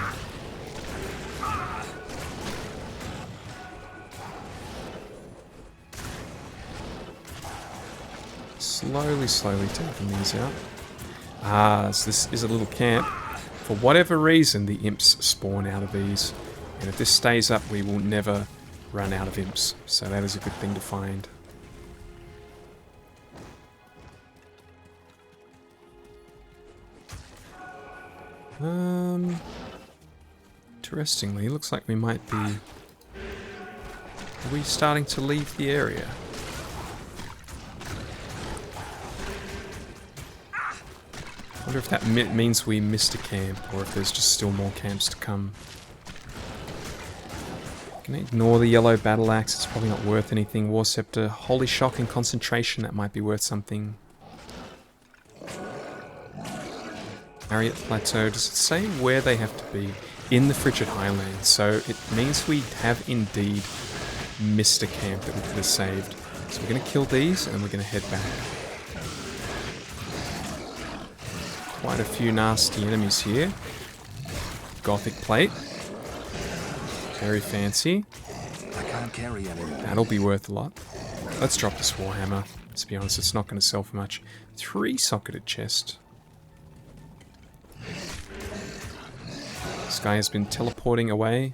Slowly taking these out. Ah, so this is a little camp. For whatever reason, the imps spawn out of these. And if this stays up, we will never run out of imps. So that is a good thing to find. Interestingly, looks like we might be... Are we starting to leave the area? I wonder if that means we missed a camp, or if there's just still more camps to come. Can ignore the yellow battle axe, it's probably not worth anything. War scepter, holy shock and concentration, that might be worth something. Ariat Plateau, does it say where they have to be? In the Frigid Highlands, so it means we have indeed missed a camp that we could have saved. So we're going to kill these and we're going to head back. Quite a few nasty enemies here. Gothic plate. Very fancy. I can't carry anymore. That'll be worth a lot. Let's drop this Warhammer. Let's be honest, it's not going to sell for much. 3-socketed chest. This guy has been teleporting away.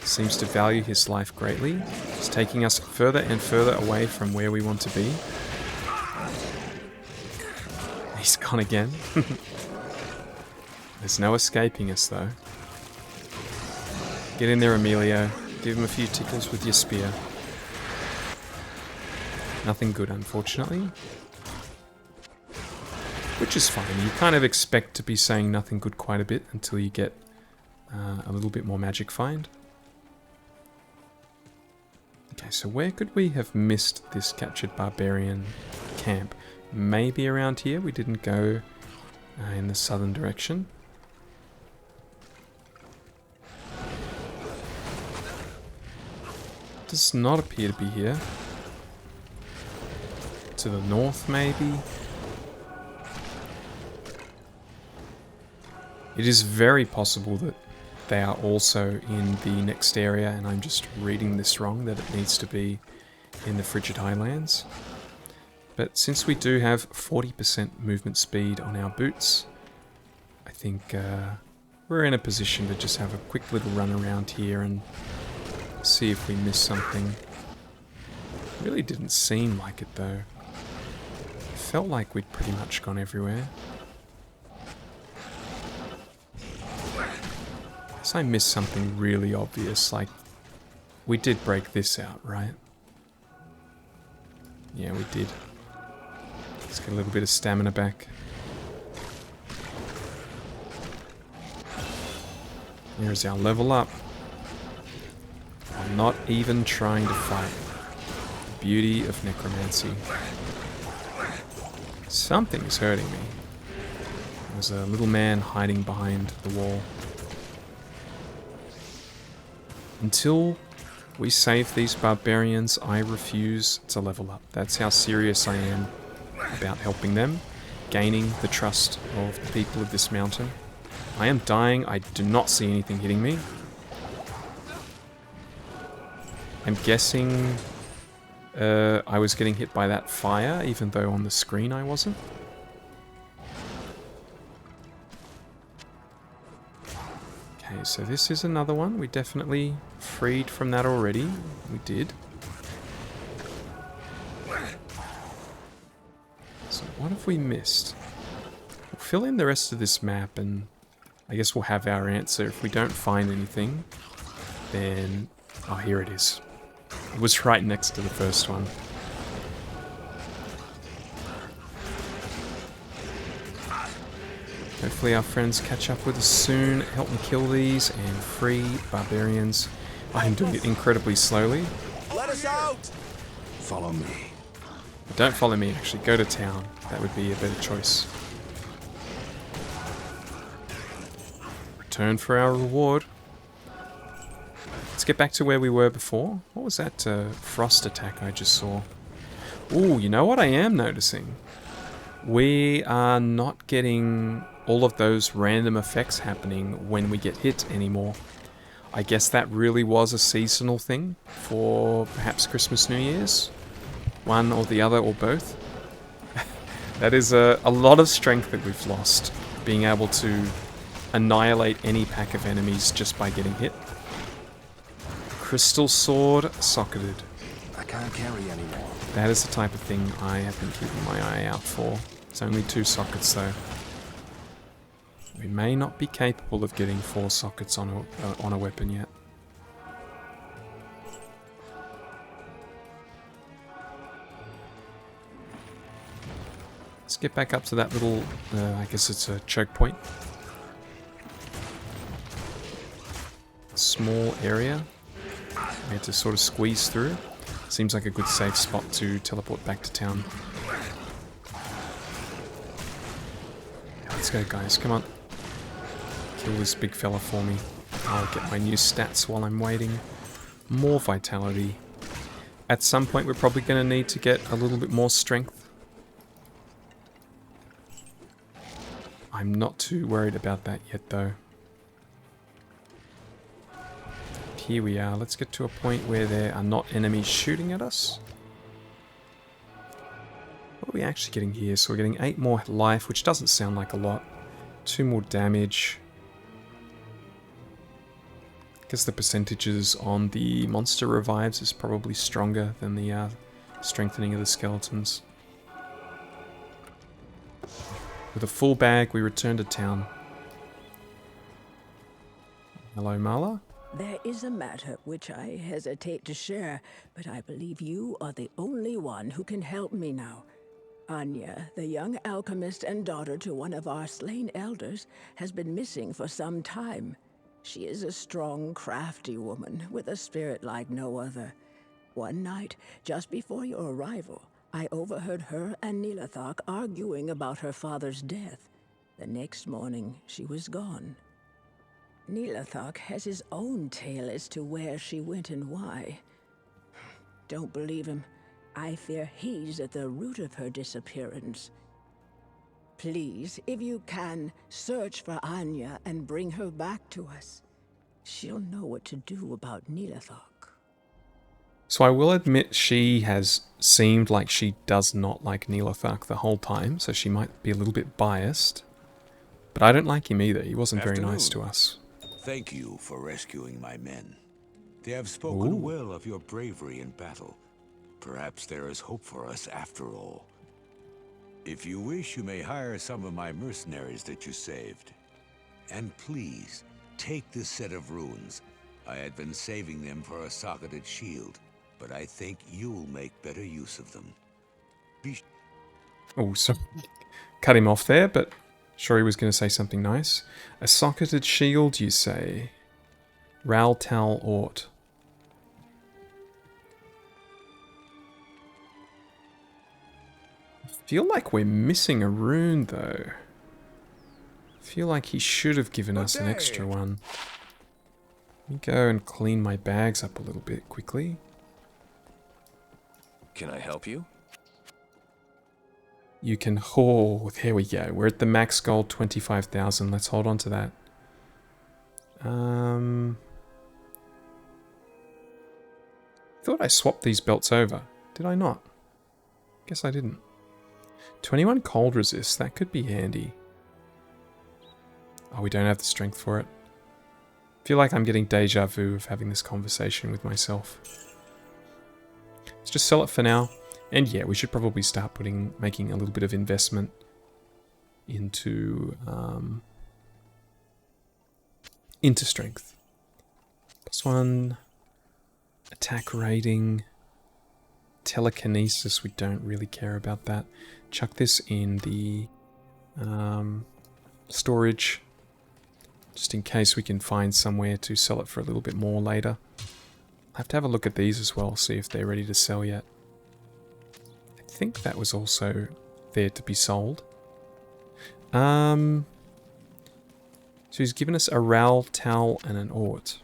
Seems to value his life greatly. He's taking us further and further away from where we want to be. He's gone again. There's no escaping us though. Get in there, Emilio. Give him a few tickles with your spear. Nothing good, unfortunately. Which is fine. You kind of expect to be saying nothing good quite a bit until you get a little bit more magic find. Okay, so where could we have missed this captured barbarian camp? Maybe around here. We didn't go in the southern direction. Does not appear to be here. To the north, maybe. It is very possible that they are also in the next area, and I'm just reading this wrong, that it needs to be in the Frigid Highlands. But since we do have 40% movement speed on our boots, I think we're in a position to just have a quick little run around here and see if we miss something. Really didn't seem like it though. Felt like we'd pretty much gone everywhere. Guess I missed something really obvious, like we did break this out, right? Yeah, we did. Let's get a little bit of stamina back. Here's our level up. I'm not even trying to fight. The beauty of necromancy. Something is hurting me. There's a little man hiding behind the wall. Until we save these barbarians, I refuse to level up. That's how serious I am about helping them, gaining the trust of the people of this mountain. I am dying. I do not see anything hitting me. I'm guessing I was getting hit by that fire, even though on the screen I wasn't. Okay, so this is another one. We definitely freed from that already. We did. So what have we missed? We'll fill in the rest of this map and I guess we'll have our answer. If we don't find anything, then... oh, here it is. It was right next to the first one. Hopefully our friends catch up with us soon, help me kill these, and free barbarians. I am doing it incredibly slowly. Let us out! Follow me. Don't follow me, actually. Go to town. That would be a better choice. Return for our reward. get back to where we were before. What was that frost attack I just saw? Ooh, you know what I am noticing? We are not getting all of those random effects happening when we get hit anymore. I guess that really was a seasonal thing for perhaps Christmas, New Year's. One or the other or both. That is a lot of strength that we've lost. Being able to annihilate any pack of enemies just by getting hit. Crystal Sword socketed. I can't carry anymore. That is the type of thing I have been keeping my eye out for. It's only 2 sockets though. We may not be capable of getting 4 sockets on a weapon yet. Let's get back up to that little, I guess it's a choke point. Small area. We had to sort of squeeze through. Seems like a good safe spot to teleport back to town. Let's go, guys. Come on. Kill this big fella for me. I'll get my new stats while I'm waiting. More vitality. At some point, we're probably going to need to get a little bit more strength. I'm not too worried about that yet, though. Here we are. Let's get to a point where there are not enemies shooting at us. What are we actually getting here? So we're getting 8 more life, which doesn't sound like a lot. 2 more damage. I guess the percentages on the monster revives is probably stronger than the strengthening of the skeletons. With a full bag, we return to town. Hello, Marla? There is a matter which I hesitate to share, but I believe you are the only one who can help me now. Anya, the young alchemist and daughter to one of our slain elders, has been missing for some time. She is a strong, crafty woman with a spirit like no other. One night, just before your arrival, I overheard her and Negothax arguing about her father's death. The next morning, she was gone. Negothax has his own tale as to where she went and why. Don't believe him. I fear he's at the root of her disappearance. Please, if you can, search for Anya and bring her back to us. She'll know what to do about Negothax. So I will admit she has seemed like she does not like Negothax the whole time, so she might be a little bit biased. But I don't like him either. He wasn't very nice to us. Thank you for rescuing my men. They have spoken well of your bravery in battle. Perhaps there is hope for us after all. If you wish, you may hire some of my mercenaries that you saved. And please, take this set of runes. I had been saving them for a socketed shield, but I think you'll make better use of them. Oh, so cut him off there, but sure he was going to say something nice. A socketed shield, you say? Raltal Ort. I feel like we're missing a rune, though. I feel like he should have given us an extra one. Let me go and clean my bags up a little bit quickly. Can I help you? You can... Oh, there we go. We're at the max gold 25,000. Let's hold on to that. Thought I swapped these belts over. Did I not? Guess I didn't. 21 cold resist. That could be handy. Oh, we don't have the strength for it. Feel like I'm getting deja vu of having this conversation with myself. Let's just sell it for now. And yeah, we should probably start making a little bit of investment into strength. +1 attack rating, telekinesis. We don't really care about that. Chuck this in the storage, just in case we can find somewhere to sell it for a little bit more later. I'll have to have a look at these as well, see if they're ready to sell yet. I think that was also there to be sold. So he's given us a Raltal and an Ort.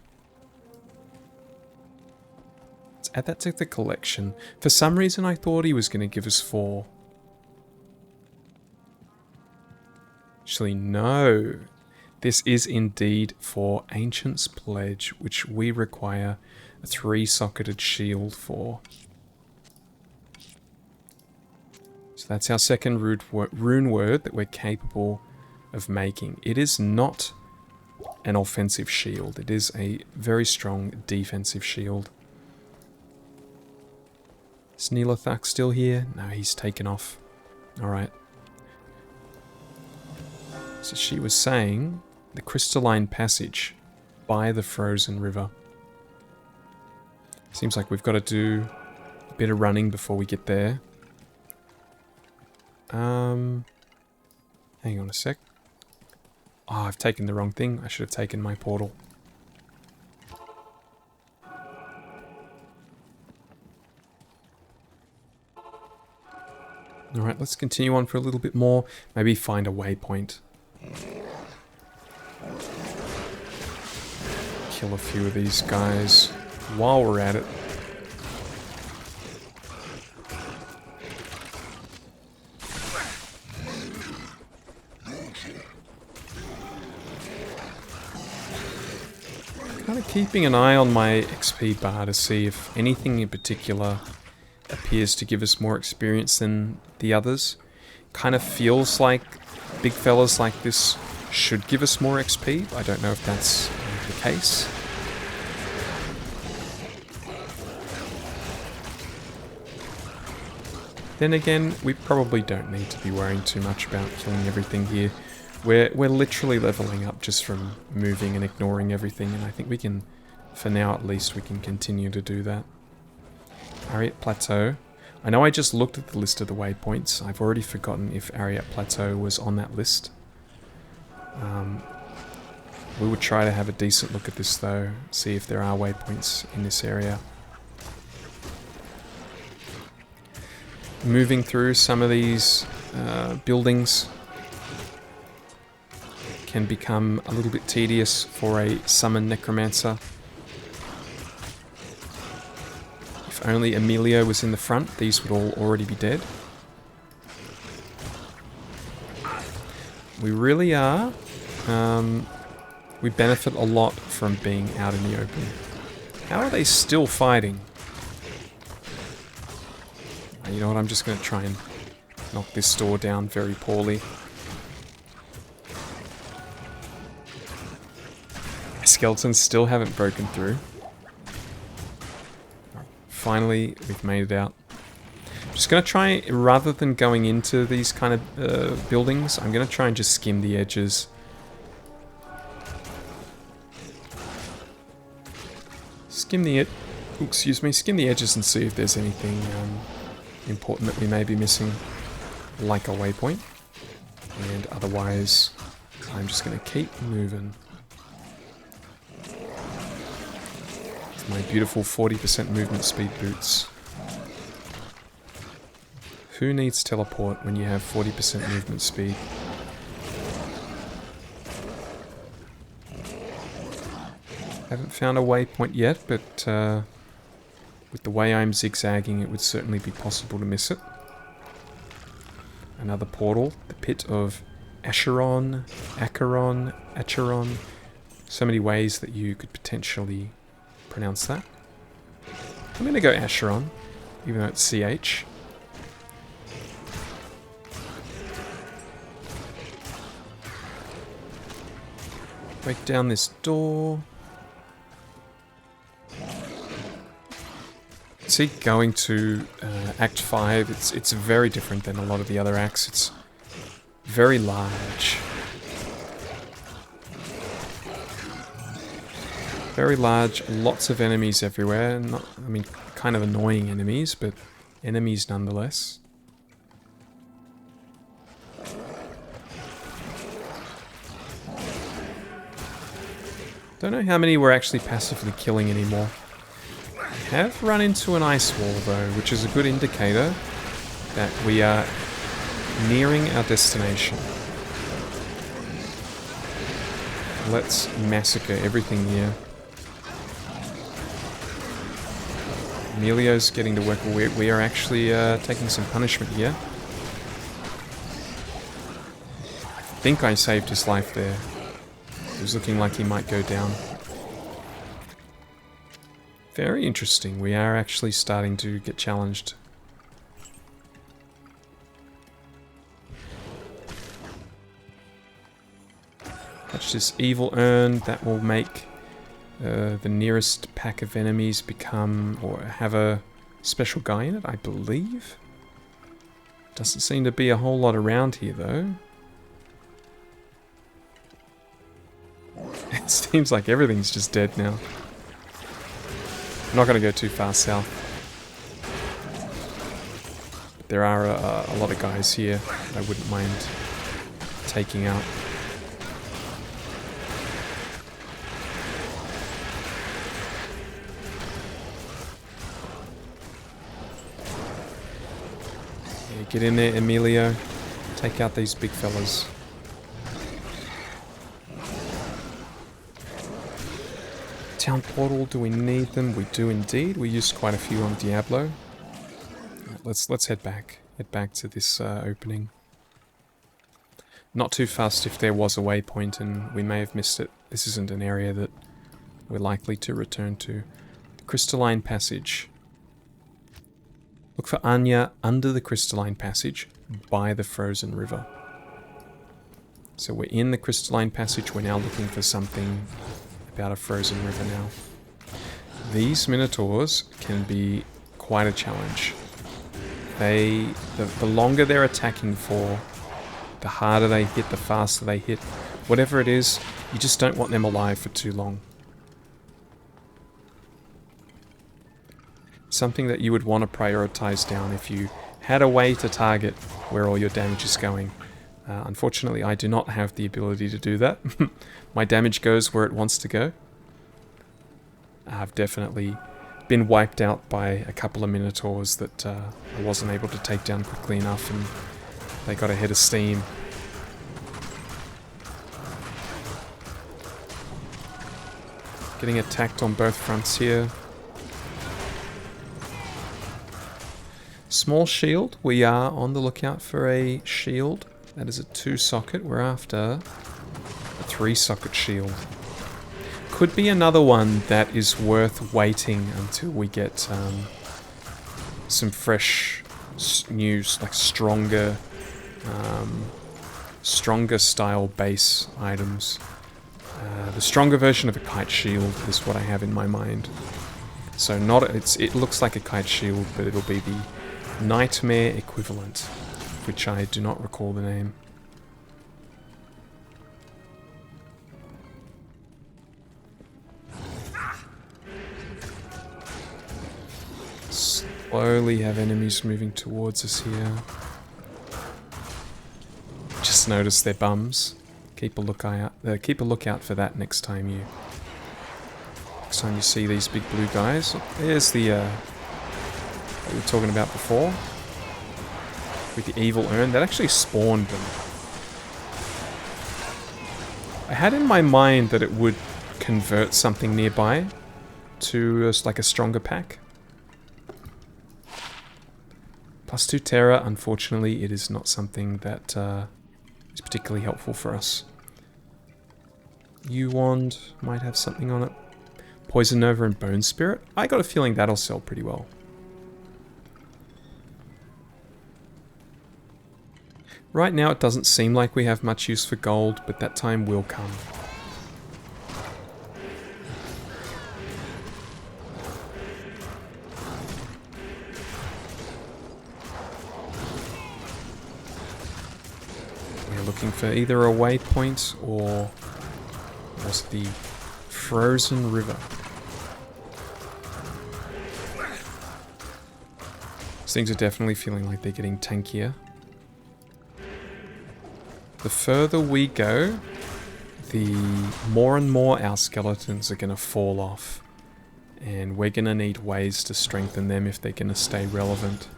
Add that to the collection. For some reason I thought he was going to give us 4. Actually, no. This is indeed for Ancient's Pledge, which we require a 3-socketed shield for. So that's our second rune word that we're capable of making. It is not an offensive shield. It is a very strong defensive shield. Is Negothax still here? No, he's taken off. Alright. So she was saying the crystalline passage by the frozen river. Seems like we've got to do a bit of running before we get there. Hang on a sec. Oh, I've taken the wrong thing. I should have taken my portal. Alright, let's continue on for a little bit more. Maybe find a waypoint. Kill a few of these guys while we're at it. Kind of keeping an eye on my XP bar to see if anything in particular appears to give us more experience than the others. Kind of feels like big fellas like this should give us more XP. I don't know if that's the case. Then again, we probably don't need to be worrying too much about killing everything here. We're literally leveling up just from moving and ignoring everything, and I think we can, for now at least, we can continue to do that. Ariat Plateau. I know I just looked at the list of the waypoints. I've already forgotten if Ariat Plateau was on that list. We would try to have a decent look at this though, see if there are waypoints in this area. Moving through some of these buildings can become a little bit tedious for a summoned Necromancer. If only Emilio was in the front, these would all already be dead. We really are. We benefit a lot from being out in the open. How are they still fighting? You know what, I'm just going to try and knock this door down very poorly. Skeletons still haven't broken through. Finally, we've made it out. I'm just going to try, rather than going into these kind of buildings, I'm going to try and just skim the edges. Skim the edges and see if there's anything important that we may be missing, like a waypoint. And otherwise, I'm just going to keep moving. With my beautiful 40% movement speed boots. Who needs teleport when you have 40% movement speed? Haven't found a waypoint yet, but with the way I'm zigzagging, it would certainly be possible to miss it. Another portal, the Pit of Acheron, Acheron. So many ways that you could potentially pronounce that. I'm going to go Acheron, even though it's CH. Break down this door. See, going to Act 5, it's very different than a lot of the other acts. It's very large. Very large, lots of enemies everywhere. Not, I mean, kind of annoying enemies, but enemies nonetheless. Don't know how many we're actually passively killing anymore. Have run into an ice wall though, which is a good indicator that we are nearing our destination. Let's massacre everything here. Emilio's getting to work. We are actually taking some punishment here. I think I saved his life there. It was looking like he might go down. Very interesting. We are actually starting to get challenged. Touch this evil urn. That will make the nearest pack of enemies become, or have a special guy in it, I believe. Doesn't seem to be a whole lot around here, though. It seems like everything's just dead now. I'm not going to go too far south. But there are a lot of guys here I wouldn't mind taking out. Yeah, get in there, Emilio. Take out these big fellas. Town portal, do we need them? We do indeed. We used quite a few on Diablo. Right, let's head back. Head back to this opening. Not too fast if there was a waypoint and we may have missed it. This isn't an area that we're likely to return to. The Crystalline Passage. Look for Anya under the Crystalline Passage by the Frozen River. So we're in the Crystalline Passage. We're now looking for something about a frozen river now. These Minotaurs can be quite a challenge. The longer they're attacking for, the harder they hit, the faster they hit. Whatever it is, you just don't want them alive for too long. Something that you would want to prioritize down if you had a way to target where all your damage is going. Unfortunately, I do not have the ability to do that. My damage goes where it wants to go. I've definitely been wiped out by a couple of Minotaurs that I wasn't able to take down quickly enough, and they got a head of steam. Getting attacked on both fronts here. Small shield. We are on the lookout for a shield. That is a 2-socket. We're after a 3-socket shield. Could be another one that is worth waiting until we get some fresh, new, like stronger style base items. The stronger version of a kite shield is what I have in my mind. So it looks like a kite shield, but it'll be the Nightmare equivalent, which I do not recall the name. Slowly have enemies moving towards us here. Just notice their bums. Keep a lookout for that next time you see these big blue guys. There's the what we were talking about before with the evil urn. That actually spawned them. I had in my mind that it would convert something nearby to like a stronger pack. +2 Terra, unfortunately, it is not something that is particularly helpful for us. U-Wand might have something on it. Poison Nova and Bone Spirit. I got a feeling that'll sell pretty well. Right now it doesn't seem like we have much use for gold, but that time will come. We're looking for either a waypoint or was it the Frozen River. These things are definitely feeling like they're getting tankier. The further we go, the more and more our skeletons are going to fall off. And we're going to need ways to strengthen them if they're going to stay relevant.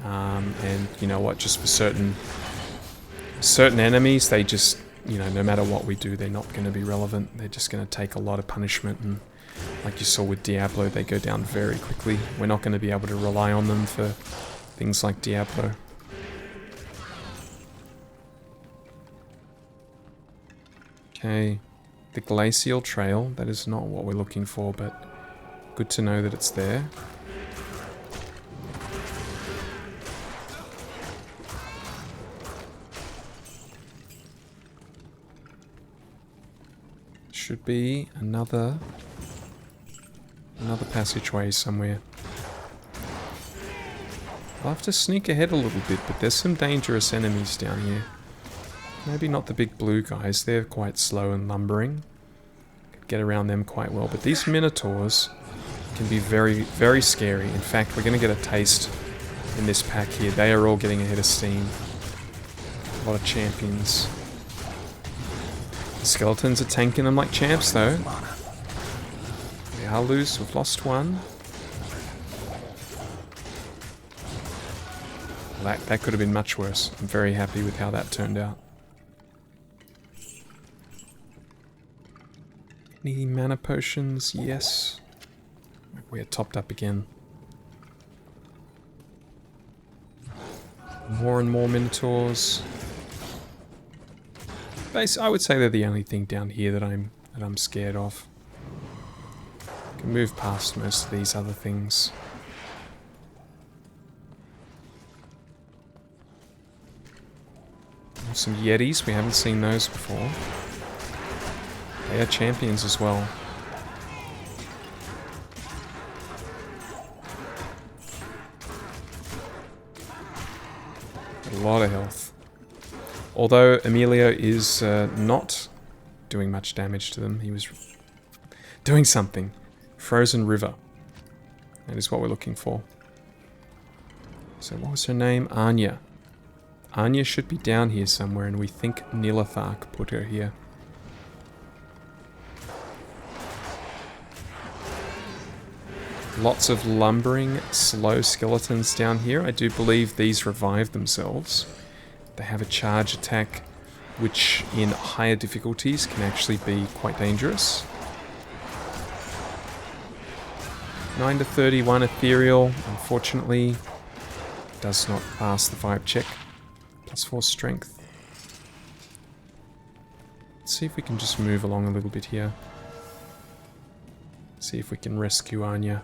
And you know what, just for certain enemies, they just, you know, no matter what we do, they're not going to be relevant. They're just going to take a lot of punishment and like you saw with Diablo, they go down very quickly. We're not going to be able to rely on them for things like Diablo. Okay, the glacial trail, that is not what we're looking for, but good to know that it's there. Should be another passageway somewhere. I'll have to sneak ahead a little bit, but there's some dangerous enemies down here. Maybe not the big blue guys, they're quite slow and lumbering. Could get around them quite well, but these minotaurs can be very, very scary. In fact, we're going to get a taste in this pack here. They are all getting ahead of steam. A lot of champions. The skeletons are tanking them like champs, though. We are loose. We've lost one. That could have been much worse. I'm very happy with how that turned out. Any mana potions? Yes. We're topped up again. More and more minotaurs. I would say they're the only thing down here that I'm scared of. Can move past most of these other things. Some yetis, we haven't seen those before. They are champions as well. A lot of health. Although Emilio is not doing much damage to them, he was doing something. Frozen River. That is what we're looking for. So what was her name? Anya. Anya should be down here somewhere, and we think Negothax put her here. Lots of lumbering, slow skeletons down here. I do believe these revive themselves. They have a charge attack, which in higher difficulties can actually be quite dangerous. 9 to 31 ethereal, unfortunately, does not pass the vibe check. +4 strength. Let's see if we can just move along a little bit here. See if we can rescue Anya.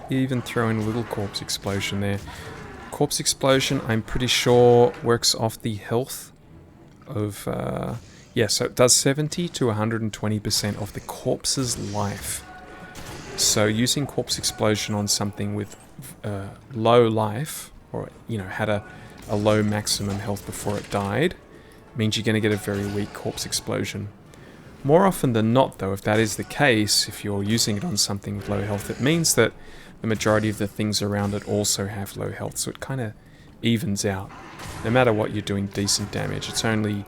Even throw in a little corpse explosion there. Corpse explosion, I'm pretty sure, works off the health of... yeah, so it does 70 to 120% of the corpse's life. So using corpse explosion on something with low life, or, you know, had a low maximum health before it died, means you're going to get a very weak corpse explosion. More often than not, though, if that is the case, if you're using it on something with low health, it means that the majority of the things around it also have low health, so it kind of evens out. No matter what, you're doing decent damage. It's only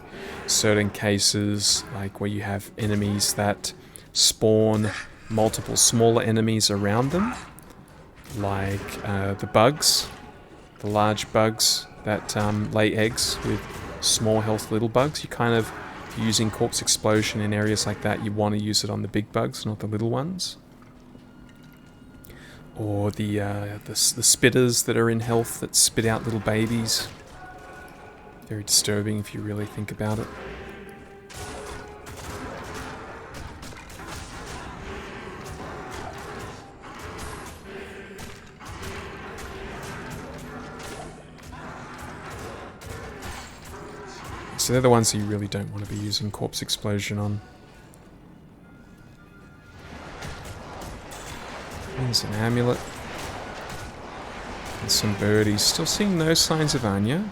certain cases, like where you have enemies that spawn multiple smaller enemies around them, like the bugs, the large bugs that lay eggs with small health little bugs. You kind of, using corpse explosion in areas like that, you want to use it on the big bugs, not the little ones. Or the spitters that are in health that spit out little babies. Very disturbing if you really think about it. So they're the ones that you really don't want to be using corpse explosion on. There's an amulet. And some birdies. Still seeing no signs of Anya.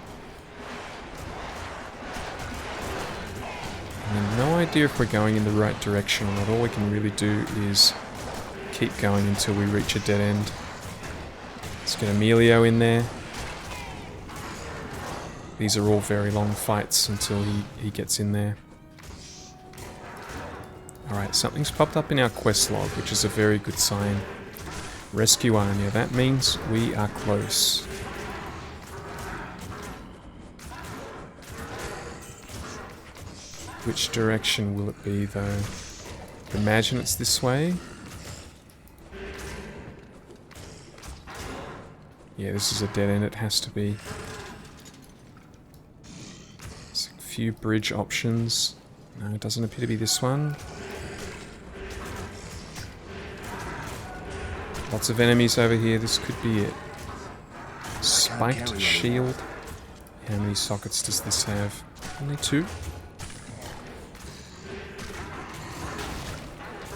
I have no idea if we're going in the right direction or not. All we can really do is keep going until we reach a dead end. Let's get Emilio in there. These are all very long fights until he gets in there. Alright, something's popped up in our quest log, which is a very good sign. Rescue Anya. That means we are close. Which direction will it be, though? Imagine it's this way. Yeah, this is a dead end. It has to be. There's a few bridge options. No, it doesn't appear to be this one. Lots of enemies over here. This could be it. Spiked shield. How many sockets does this have? Only 2.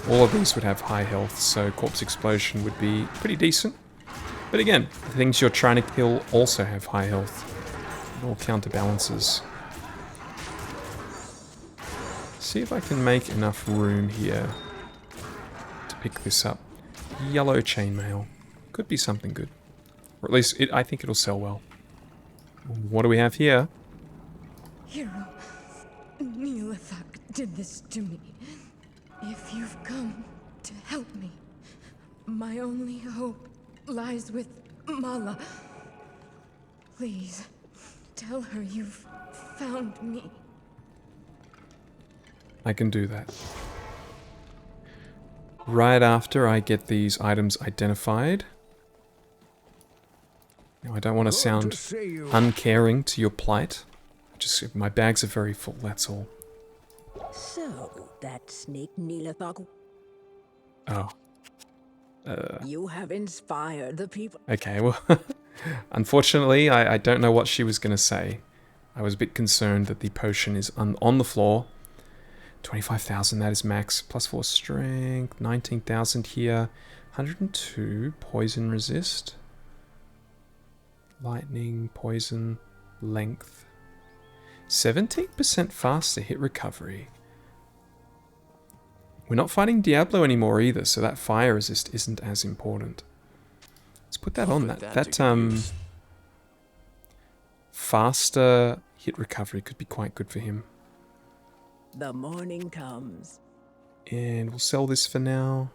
All of these would have high health, so Corpse Explosion would be pretty decent. But again, the things you're trying to kill also have high health. It all counterbalances. See if I can make enough room here to pick this up. Yellow chainmail. Could be something good. Or at least, I think it'll sell well. What do we have here? Hero, Negothax did this to me. If you've come to help me, my only hope lies with Mala. Please, tell her you've found me. I can do that. Right after I get these items identified. Now, I don't want to sound uncaring to your plight. Just, my bags are very full, that's all. So, that snake Negothax. Oh. You have inspired the people. Okay, well, unfortunately, I don't know what she was going to say. I was a bit concerned that the potion is on the floor. 25,000, that is max. Plus 4 strength. 19,000 here. 102 poison resist. Lightning, poison, length. 17% faster hit recovery. We're not fighting Diablo anymore either, so that fire resist isn't as important. Let's put that on. That faster hit recovery could be quite good for him. The morning comes. And we'll sell this for now.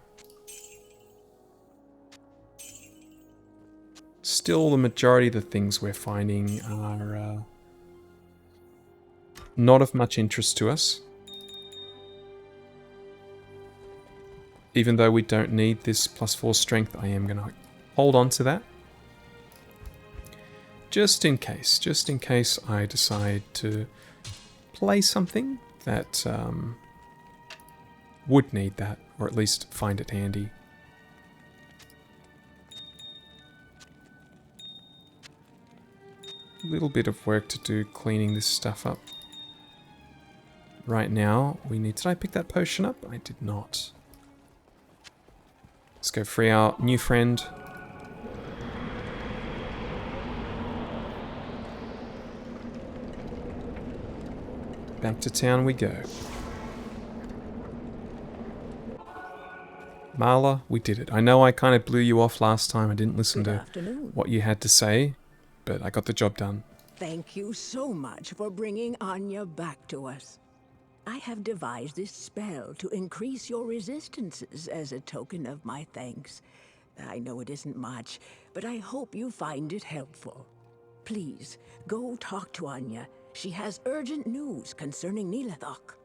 Still, the majority of the things we're finding are not of much interest to us. Even though we don't need this plus 4 strength, I am going to hold on to that. Just in case I decide to play something that would need that, or at least find it handy. A little bit of work to do cleaning this stuff up. Right now, we need... Did I pick that potion up? I did not. Let's go free our new friend. Back to town we go. Mala, we did it. I know I kind of blew you off last time. I didn't listen to what you had to say, but I got the job done. Thank you so much for bringing Anya back to us. I have devised this spell to increase your resistances as a token of my thanks. I know it isn't much, but I hope you find it helpful. Please, go talk to Anya. She has urgent news concerning Negothax.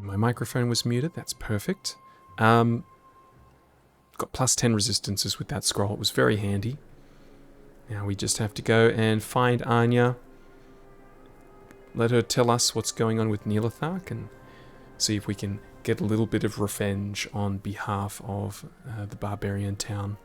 My microphone was muted, that's perfect. Got plus 10 resistances with that scroll, it was very handy. Now we just have to go and find Anya. Let her tell us what's going on with Negothax and see if we can get a little bit of revenge on behalf of the barbarian town.